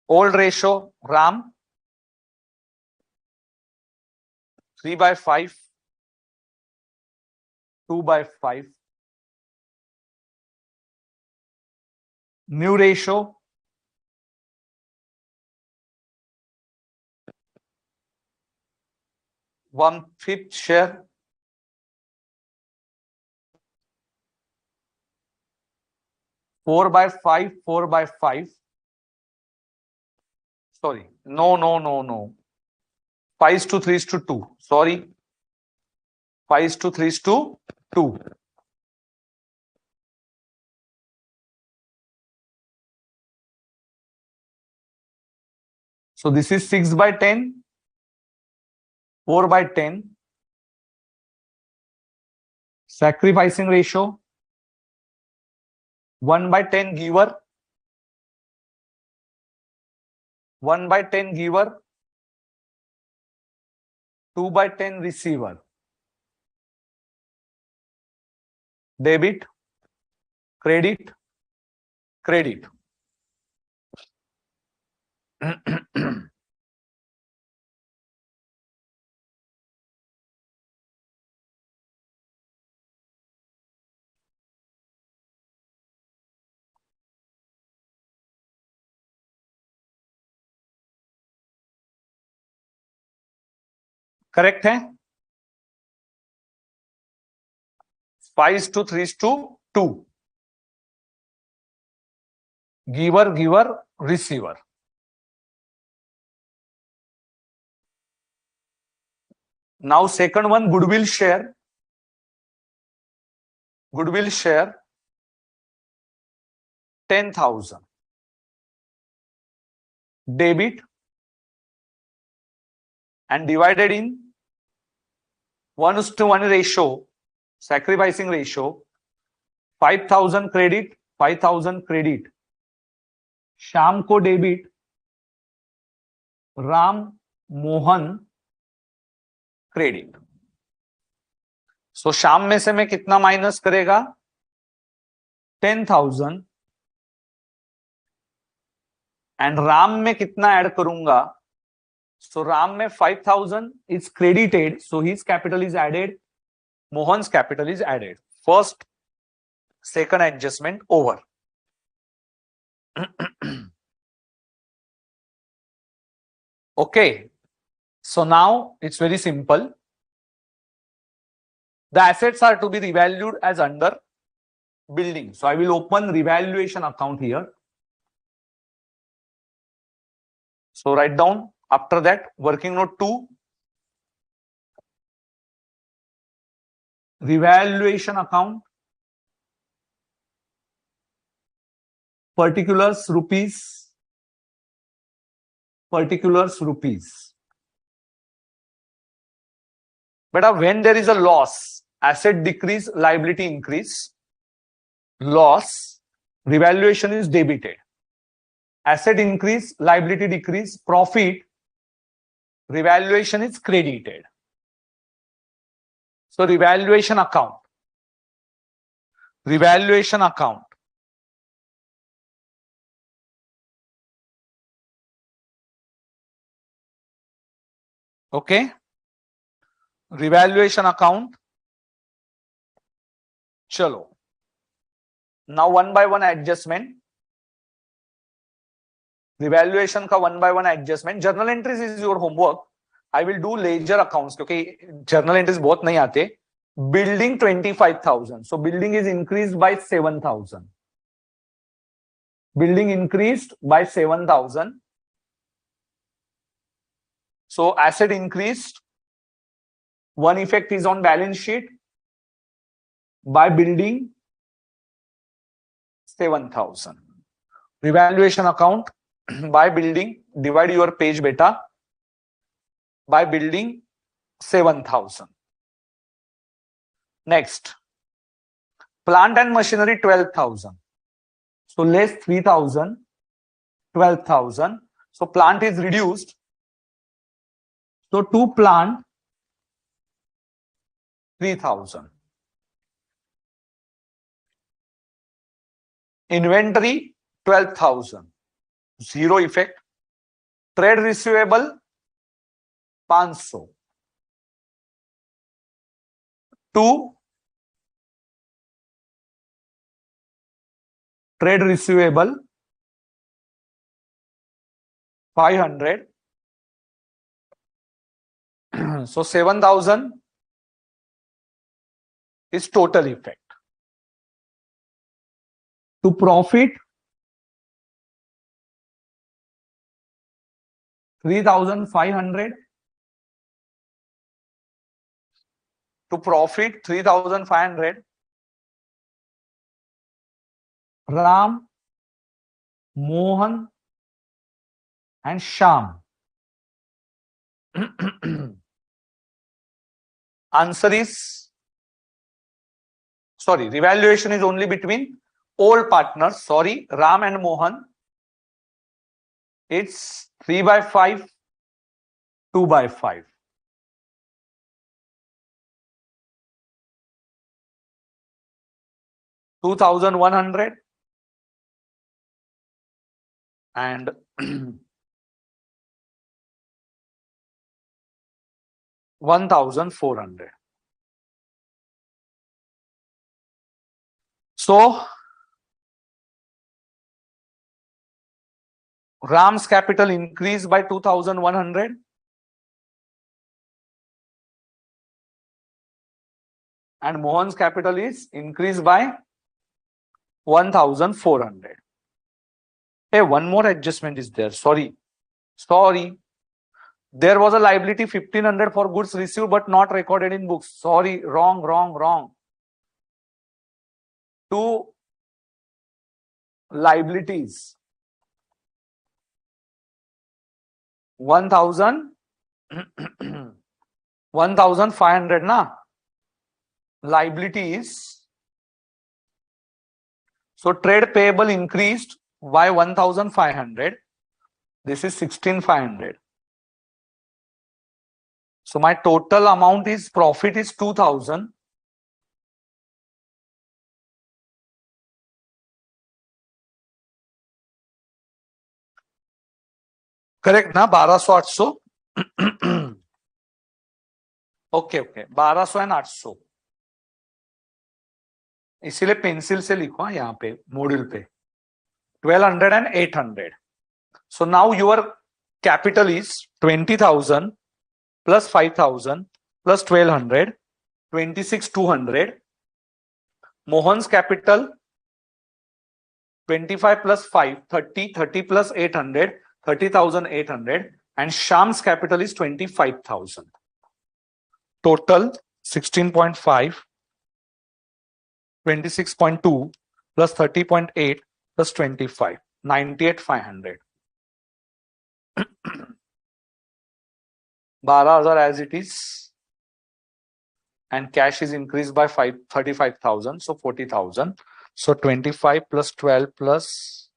Old ratio, Ram, 3/5, 2/5. New ratio, 1/5 share. Four by five. Sorry, no. 5:3:2. Sorry, 5:3:2. So this is 6/10, 4/10. Sacrificing ratio 1/10 giver, 1/10 giver, 2/10 receiver. Debit, credit, credit. Correct है 5:3:2 giver receiver. Now second one, goodwill share 10,000. Debit and divided in 1:1 ratio, sacrificing ratio. 5,000 credit, 5,000 credit. Shyam को debit, Ram Mohan credit. सो श्याम में से मैं कितना minus करेगा 10,000 and Ram में कितना add करूंगा. सो राम में 5,000 is credited, so his capital is added, Mohan's capital is added. First second adjustment over. Okay, so now it's very simple. The assets are to be revalued as under building. So I will open revaluation account here. So write down after that working note 2. Revaluation account. Particulars rupees. But when there is a loss, asset decrease, liability increase. Loss, revaluation is debited. Asset increase, liability decrease. Profit, revaluation is credited. So revaluation account. Okay, revaluation account. Chalo. Now one by one adjustment. Revaluation का one by one adjustment. Journal entries is your homework. I will do ledger accounts क्योंकि journal entries बहुत नहीं आते. Building 25,000. So building is increased by 7,000. Building increased by 7,000. So asset increased. One effect is on balance sheet by building 7,000. Revaluation account by building, divide your page beta, by building 7,000. Next, plant and machinery 12,000. So less 3,000, 12,000. So plant is reduced. So to plant 3,000. Inventory 12,000. Zero effect. Trade receivable 500. To trade receivable 500. So 7,000 is total effect. To profit 3,500. To profit 3,500. Ram, Mohan, and Sham. Answer is, sorry, revaluation is only between old partners. Sorry, Ram and Mohan. It's 3/5, 2/5. 2,100 and 1,400. So Ram's capital increased by 2,100 and Mohan's capital is increased by 1,400. Hey, one more adjustment is there. Sorry. There was a liability 1,500 for goods received but not recorded in books. Sorry, wrong. Two liabilities. 1,500 na. Liabilities. So trade payable increased by 1,500. This is 16,500. So my total amount is profit is 2,000. Correct na? 1200, 800. Okay. 1200 and 800. इसीलिए pencil से लिखो यहाँ पे module पे 1,200 and 800. So now your capital is 20,000 plus 5,000 plus 1,200, 26,200. Mohan's capital 25 plus 5, 30, 30 plus 800, 30,800, and Sham's capital is 25,000. Total 16.5, 26.2 plus 30.8 plus 25, 98,500. 12,000 as it is, and cash is increased by 35,000, so 40,000. So 25 plus 12 plus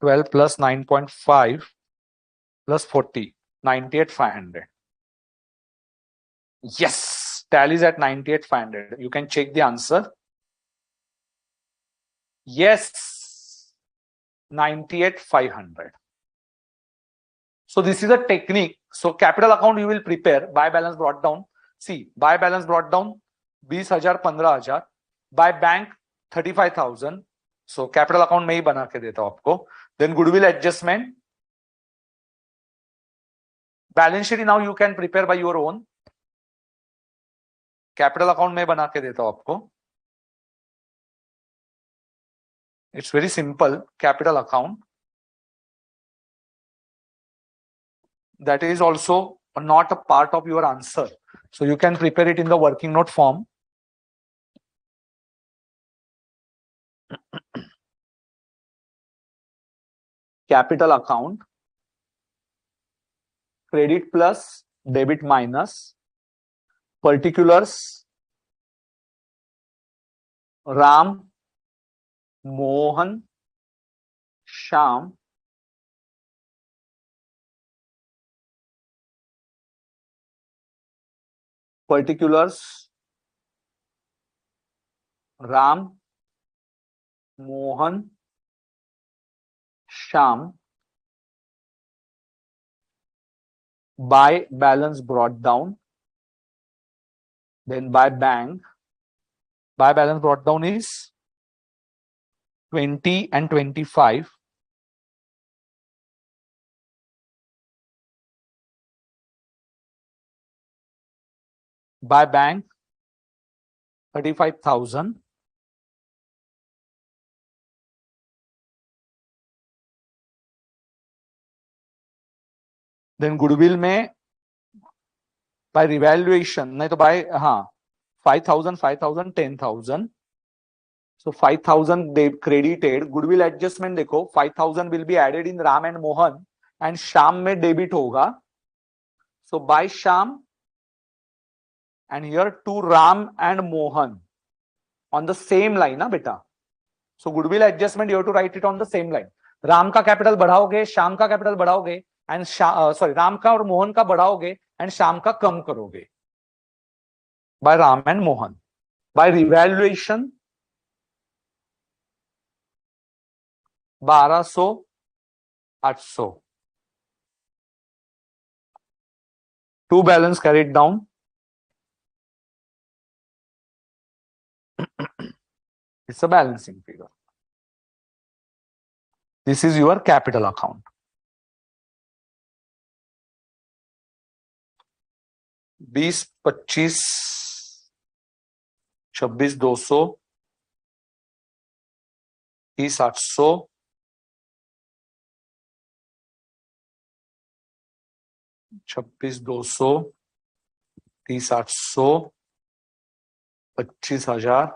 9.5 plus 40, 98,500. Yes, tallies at 98,500. You can check the answer. Yes, 98,500. So this is a technique. So capital account you will prepare. Buy balance brought down. See, buy balance brought down 20,000, 15,000. By bank 35,000. So capital account में ही बना के देता हूं आपको. Then goodwill adjustment. Balance sheet now you can prepare by your own. Capital account में बना के देता हूं आपको. It's very simple. Capital account. That is also not a part of your answer. So you can prepare it in the working note form. Capital account. Credit plus, debit minus. Particulars. Ram, Mohan, Sham. Particulars. Ram, Mohan, Sham. By balance brought down. Then by bank. By balance brought down is 20 and 25. by bank 35,000. Then goodwill में by revaluation नहीं तो by 5,000 5,000 10,000. So 5,000 they credited. Goodwill adjustment देखो 5,000 will be added in Ram and Mohan and Sham में debit होगा. So by Sham and here to Ram and Mohan on the same line ना बेटा. So goodwill adjustment you have to write it on the same line. Ram का capital बढ़ाओगे, Shyam का capital बढ़ाओगे and sorry Ram का और मोहन का बढ़ाओगे and Shyam का कम करोगे by Ram and Mohan. By revaluation 1200 800. Two balance carried down. It's a balancing figure. This is your capital account. बीस 25 26 200 30 800 26 200 30 800 25,000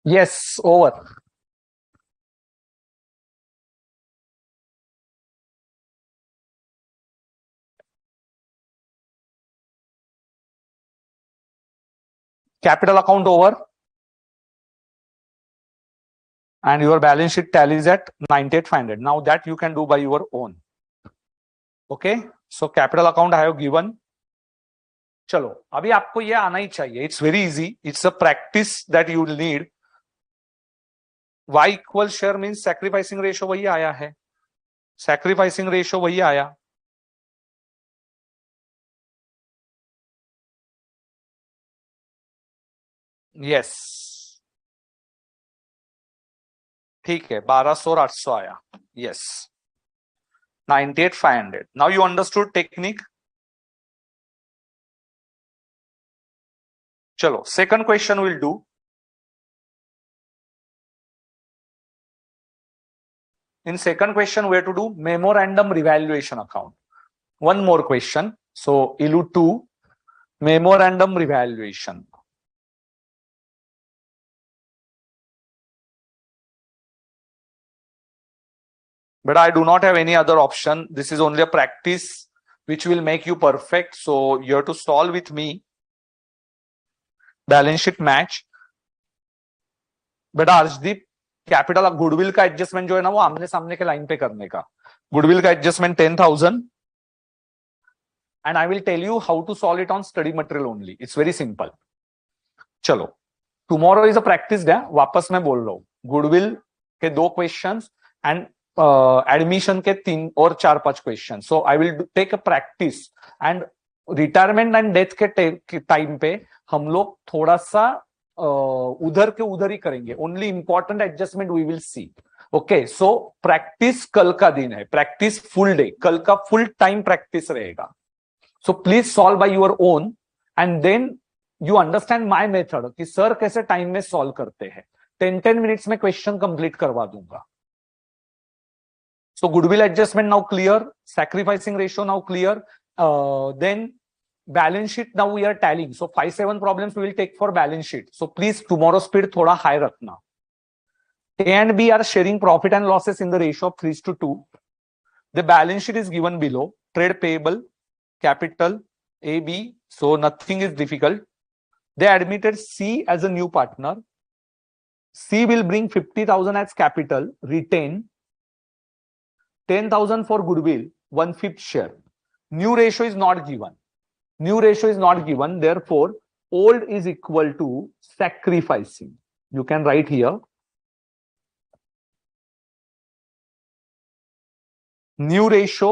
Yes, over. Capital account over. And your balance sheet tallies at 98,500. Now that you can do by your own. Okay. So capital account I have given. चलो अभी आपको ये आना ही चाहिए. It's very easy. It's a practice that you will need. Y equal share means sacrificing ratio वही आया है. Sacrificing ratio वही आया. Yes. ठीक है 1200 और 800 आया. Yes. 98,500. Now you understood technique. चलो second question we'll do. In second question, we have to do memorandum revaluation account. One more question. So, Illu 2, memorandum revaluation. But I do not have any other option. This is only a practice which will make you perfect. So, you have to solve with me. Balance sheet match. But Arshdeep, capital goodwill का adjustment जो है ना वो आमने सामने के line पे करने का. गुडविल का adjustment 10,000 and I will tell you how to solve it on study material only. It's very simple. चलो tomorrow is a practice day. वापस मैं बोल रहा हूँ गुडविल के 2 क्वेश्चंस एंड एडमिशन के 3 और 4-5 question. So I will take a practice and retirement and death के टाइम पे हम लोग थोड़ा सा उधर के उधर ही करेंगे. Only important adjustment we will see. Okay so practice कल का दिन है. Practice full day. कल का फुल टाइम प्रैक्टिस रहेगा. So please solve by your own and then you understand my method कि सर कैसे टाइम में सॉल्व करते हैं. 10 मिनट्स में क्वेश्चन कंप्लीट करवा दूंगा. So goodwill adjustment now clear. Sacrificing ratio now clear. Then balance sheet now we are tallying. So 5-7 problems we will take for balance sheet. So please tomorrow speed thoda high rakhna. A and B are sharing profit and losses in the ratio of 3:2. The balance sheet is given below. Trade payable, capital, AB. So nothing is difficult. They admitted C as a new partner. C will bring 50,000 as capital, retain 10,000 for goodwill, 1/5 share. New ratio is not given. New ratio is not given. Therefore, old is equal to sacrificing. You can write here. New ratio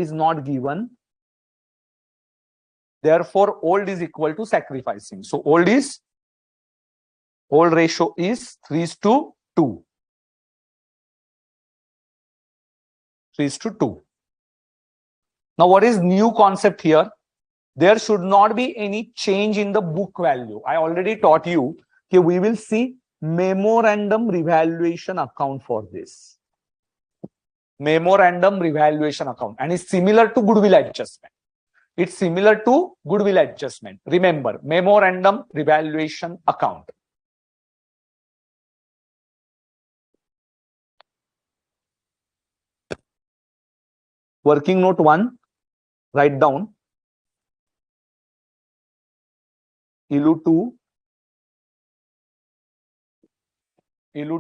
is not given. Therefore, old is equal to sacrificing. So old ratio is 3:2. 3:2. Now, what is new concept here? There should not be any change in the book value. I already taught you that we will see memorandum revaluation account for this. Memorandum revaluation account, and it's similar to goodwill adjustment. It's similar to goodwill adjustment. Remember, memorandum revaluation account. Working note 1, write down. Illu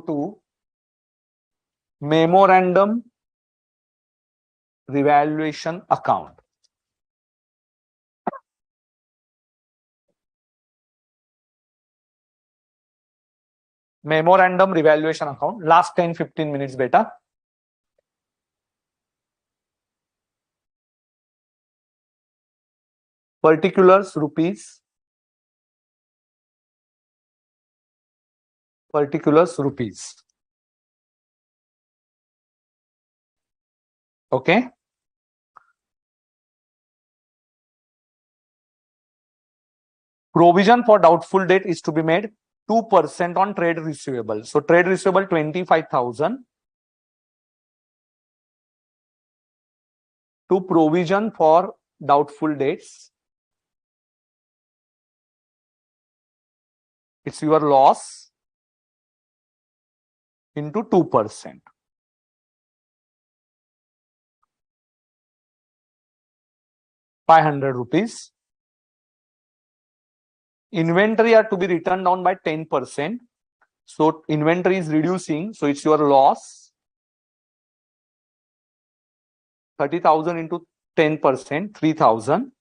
2, memorandum revaluation account. Memorandum revaluation account. Last 10-15 minutes, beta. Particulars rupees. Particulars rupees. Okay. Provision for doubtful debt is to be made 2% on trade receivable. So trade receivable 25,000 to provision for doubtful debts. It's your loss into 2%. ₹500. Inventory are to be written down by 10%. So inventory is reducing. So it's your loss. 30,000 into 10%, 3,000.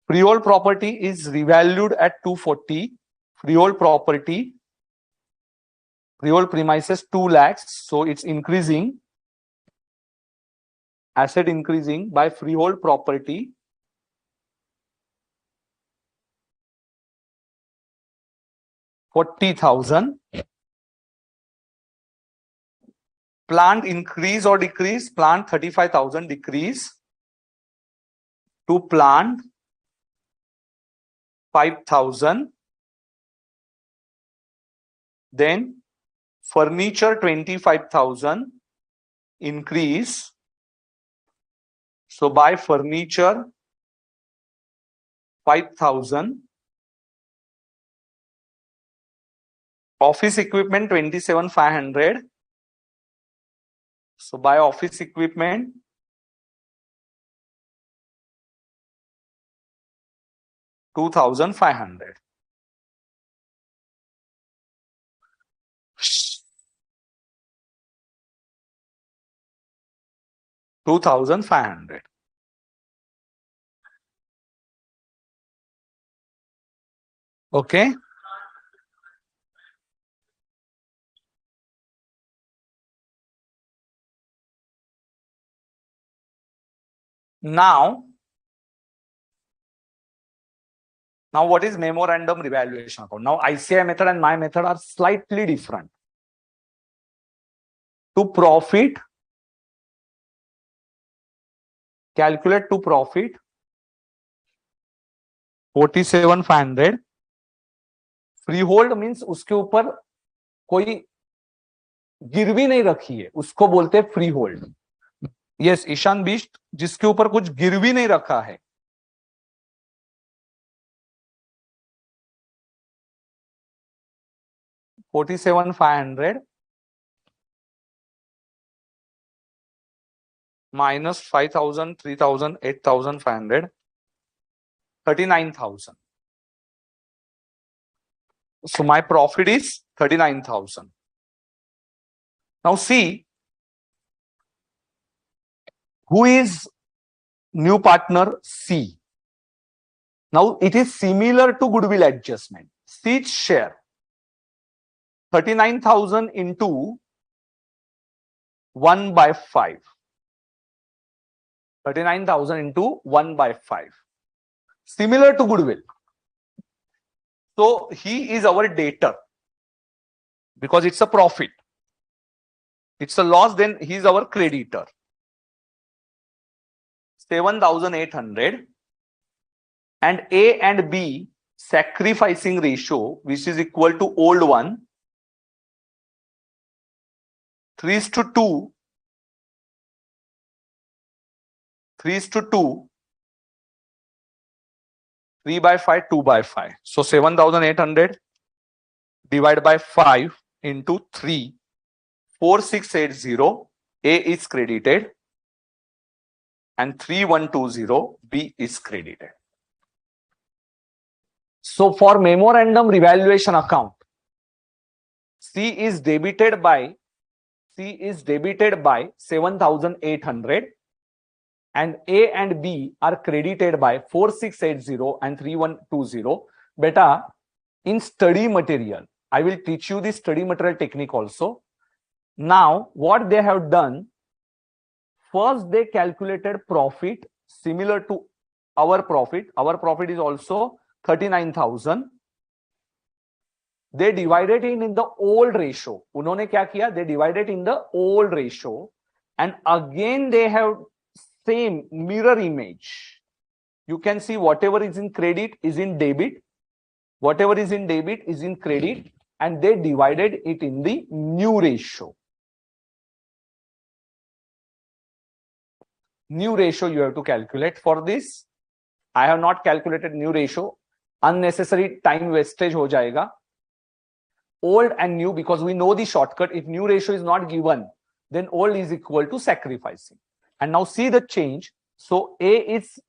Freehold property is revalued at 240. Freehold property, freehold premises 2 lakhs. So it's increasing. Asset increasing by freehold property. $40,000. Plant increase or decrease? Plant 35,000 decrease to plant 5,000. Then furniture 25,000 increase. So by furniture 5,000. Office equipment 27,500. So by office equipment 2,500. $2,500. Okay. Now what is memorandum revaluation account? Now ICI method and my method are slightly different. To profit, calculate to profit 47,500. Freehold means उसके ऊपर कोई गिरवी नहीं रखी है, उसको बोलते हैं free hold. Yes Ishan Bisht, जिसके ऊपर कुछ गिरवी नहीं रखा है. $47,500 minus 5,000, 3,000, 8,500, 39,000. So my profit is 39,000. Now see, who is new partner? C. Now it is similar to goodwill adjustment. C's share 39,000 into 1/5. 39,000 into 1 by 5. Similar to goodwill. So he is our debtor because it's a profit. It's a loss, then he is our creditor. 7,800, and A and B sacrificing ratio, which is equal to old one, 3:2, 3:2, 3 by 5, 2 by 5. So 7,800 divided by 5 into 3, 4,680, A is credited, and 3,120, B is credited. So for memorandum revaluation account, C is debited by 7,800, and A and B are credited by 4,680 and 3,120. Beta, in study material, I will teach you the study material technique also. Now, what they have done, first they calculated profit similar to our profit. Our profit is also 39,000. They divided it in the old ratio. उन्होंने क्या किया? They divided in the old ratio, and again they have same mirror image. You can see whatever is in credit is in debit, whatever is in debit is in credit, and they divided it in the new ratio. New ratio you have to calculate. For this, I have not calculated new ratio. Unnecessary time wastage हो जाएगा. Old and new, because we know the shortcut. If new ratio is not given, then old is equal to sacrificing. And now see the change. So A is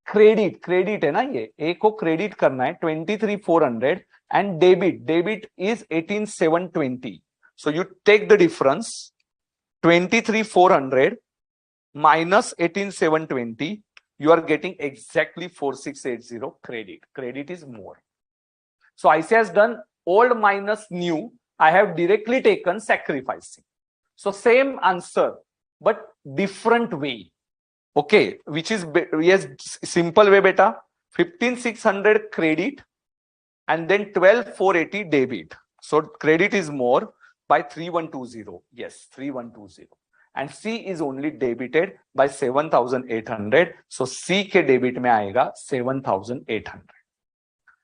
credit है ना ये, A को credit करना है 23,400, and debit is 18,720. So you take the difference, 23,400 minus 18,720, you are getting exactly 4,680 credit. Credit is more. So IC has done old minus new. I have directly taken sacrificing. So same answer, but different way. Okay, which is, yes, simple way beta. 15,600 credit and then 12,480 debit. So credit is more by 3,120. Yes, 3,120. And C is only debited by 7,800. So C के debit में आएगा 7,800.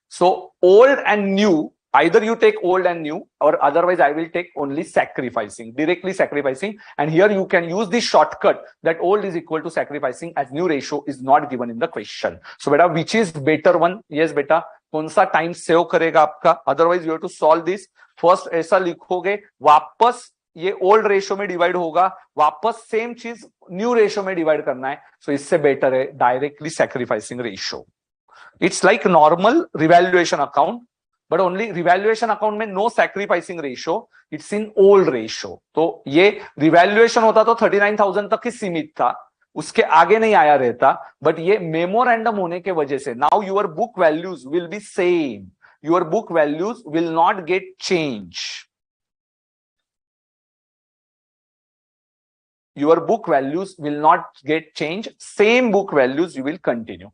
So old and new, either you take old and new, or otherwise I will take only sacrificing, directly sacrificing. And here you can use the shortcut that old is equal to sacrificing, as new ratio is not given in the question. So beta, which is better one? Yes beta, कौन सा time save करेगा आपका? Otherwise you have to solve this. First ऐसा लिखोगे, वापस ये old ratio में divide होगा, वापस सेम चीज न्यू रेशियो में डिवाइड करना है. सो इससे बेटर है directly sacrificing ratio. It's like normal revaluation account, but only revaluation account में no sacrificing ratio, it's in old ratio. तो ये रिवैल्यूएशन होता तो 39,000 तक ही सीमित था, उसके आगे नहीं आया रहता. बट ये मेमोरेंडम होने के वजह से now your book values will be same, your book values will not get change. Your book values will not get changed. Same book values you will continue.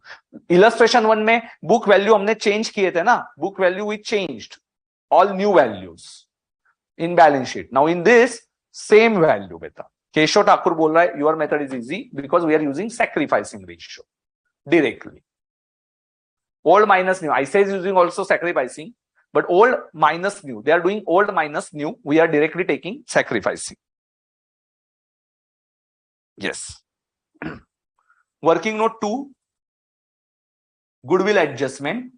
Illustration 1 में book value हमने change किए थे ना, book value we changed, all new values in balance sheet. Now in this same value बेटा. केशव ठाकुर बोल रहा है your method is easy because we are using sacrificing ratio directly. Old minus new. I say is using also sacrificing, but old minus new. They are doing old minus new. We are directly taking sacrificing. Yes. Working note 2, goodwill adjustment.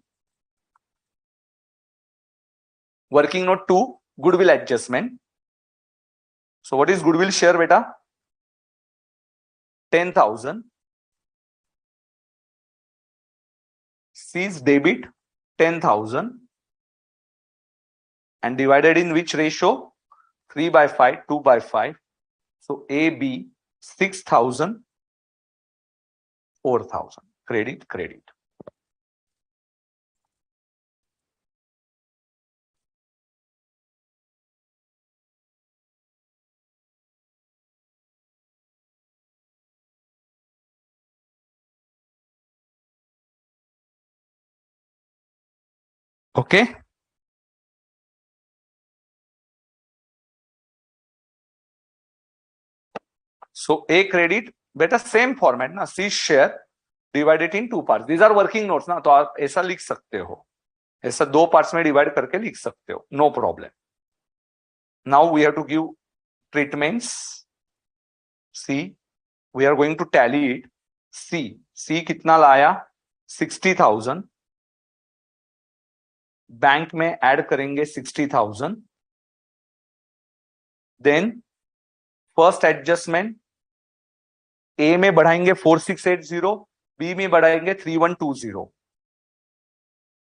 Working note 2, goodwill adjustment. So what is goodwill share beta? 10,000. C's debit 10,000 and divided in which ratio? 3 by 5, 2 by 5. So A, B, 6,000, 4,000. Credit. Okay. So A credit, बेटा same format ना, C share divided in two parts. These are working notes ना, तो आप ऐसा लिख सकते हो, ऐसा दो parts में divide करके लिख सकते हो, no problem. Now we have to give treatments. C, we are going to tally it. C कितना लाया? 60,000. बैंक में ऐड करेंगे 60,000. देन फर्स्ट एडजस्टमेंट, ए में बढ़ाएंगे 4680, बी में बढ़ाएंगे 3120.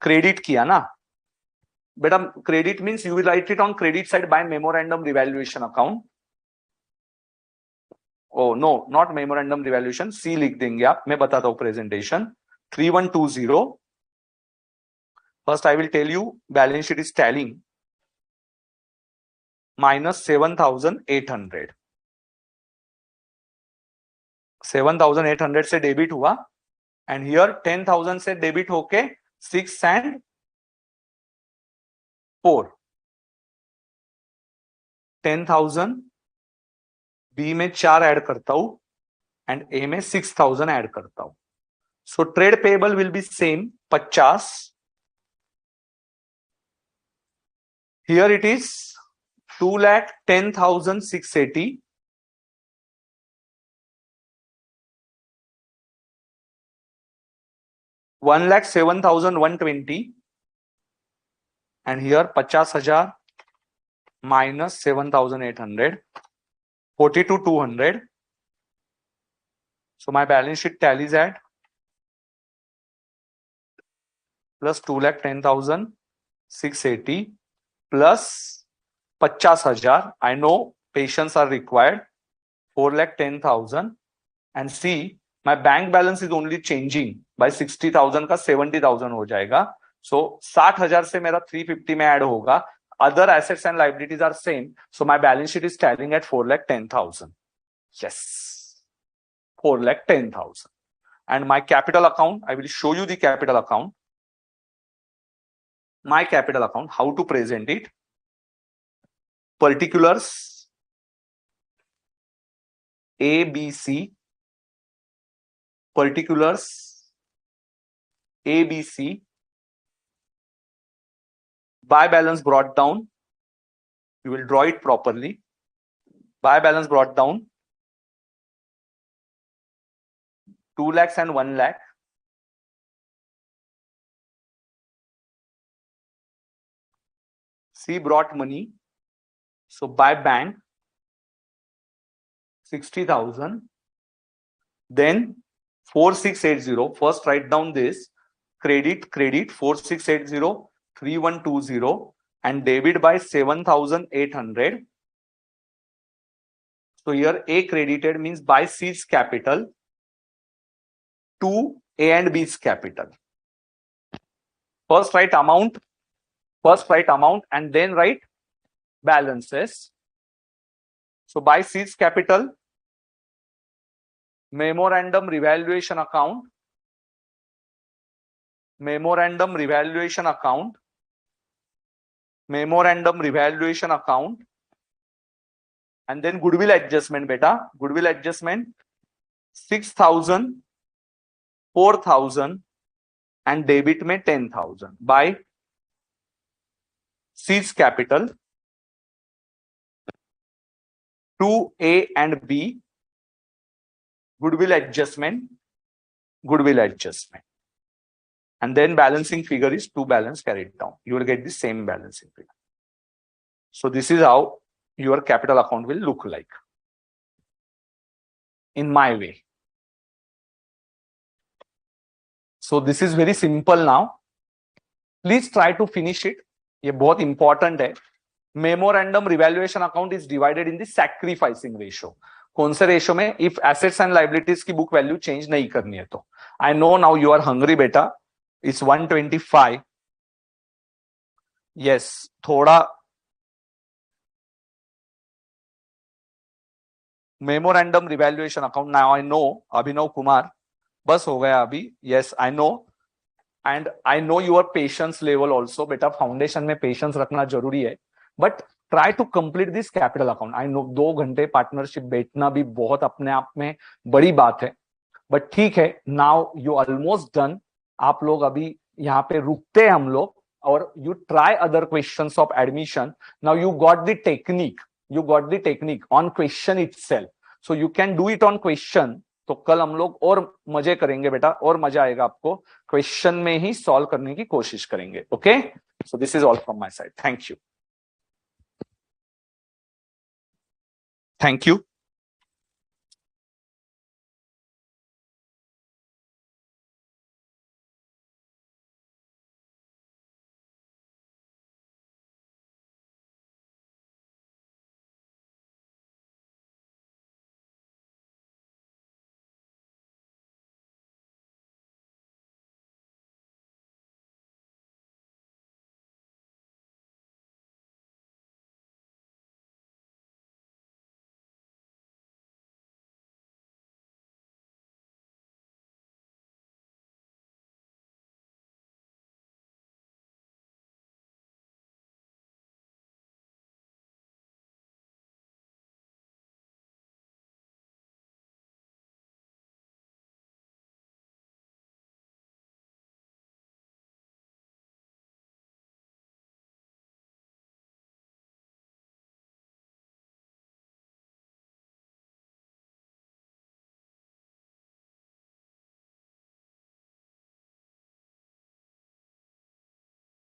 क्रेडिट किया ना बेटा, credit means you will write it on credit side by memorandum revaluation account. Oh no, not memorandum revaluation, see लिख देंगे आप, मैं बताता हूं presentation. 3120. First I will tell you balance sheet is tallying minus 7,800. 7,800 से डेबिट हुआ and here 10,000 से debit होके 6 and 4. 10,000 बी में 4 ऐड करता हूं एंड ए में 6,000 ऐड करता हूं. So trade payable will be same 50. Here it is 2,10,680. $1,07,120 and here 50,000 minus 7,800, 42,200. So my balance sheet tallies at plus 2,10,680 plus 50,000. I know patience are required. 4,10,000 and see my bank balance is only changing by 60,000 का 70,000 हो जाएगा. So 60,000 से मेरा 350 में add होगा. Other assets and liabilities are same. So my balance sheet is tallying at 4,10,000. Yes, 4,10,000. And my capital account, I will show you the capital account. My capital account, how to present it. Particulars ABC, particulars ABC, by balance brought down, you will draw it properly. By balance brought down 2 lakhs and 1 lakh. C brought money, so by bank 60,000. Then 4680, first write down this, credit 4680, 3120 and debit by 7,800. So here A credited means by C's capital to A and B's capital. First write amount and then write balances. So by C's capital, memorandum revaluation account, memorandum revaluation account, memorandum revaluation account, and then goodwill adjustment beta, goodwill adjustment 6,000, 4,000 and debit में 10,000 by C's capital to A and B, goodwill adjustment, and then balancing figure is to balance carried down. You will get the same balancing figure. So this is how your capital account will look like in my way. So this is very simple now. Please try to finish it. ये बहुत important है. Memorandum revaluation account is divided in the sacrificing ratio. कौन से ratio में? If assets and liabilities की book value change नहीं करनी है तो. I know now you are hungry बेटा. It's 125. Yes, थोड़ा memorandum revaluation account. Now I know Abhinav Kumar. बस हो गया अभी. Yes, I know. And I know your patience level also. बेटा फाउंडेशन में पेशेंस रखना जरूरी है, but try to complete this capital account. I know 2 घंटे पार्टनरशिप बैठना भी बहुत अपने आप में बड़ी बात है, बट ठीक है. Now you almost done. आप लोग अभी यहाँ पे रुकते हैं हम लोग, और you try other questions of admission. Now you got the technique on question itself, so you can do it on question. तो कल हम लोग और मजे करेंगे बेटा, और मजा आएगा आपको. क्वेश्चन में ही सॉल्व करने की कोशिश करेंगे. Okay, so this is all from my side. Thank you.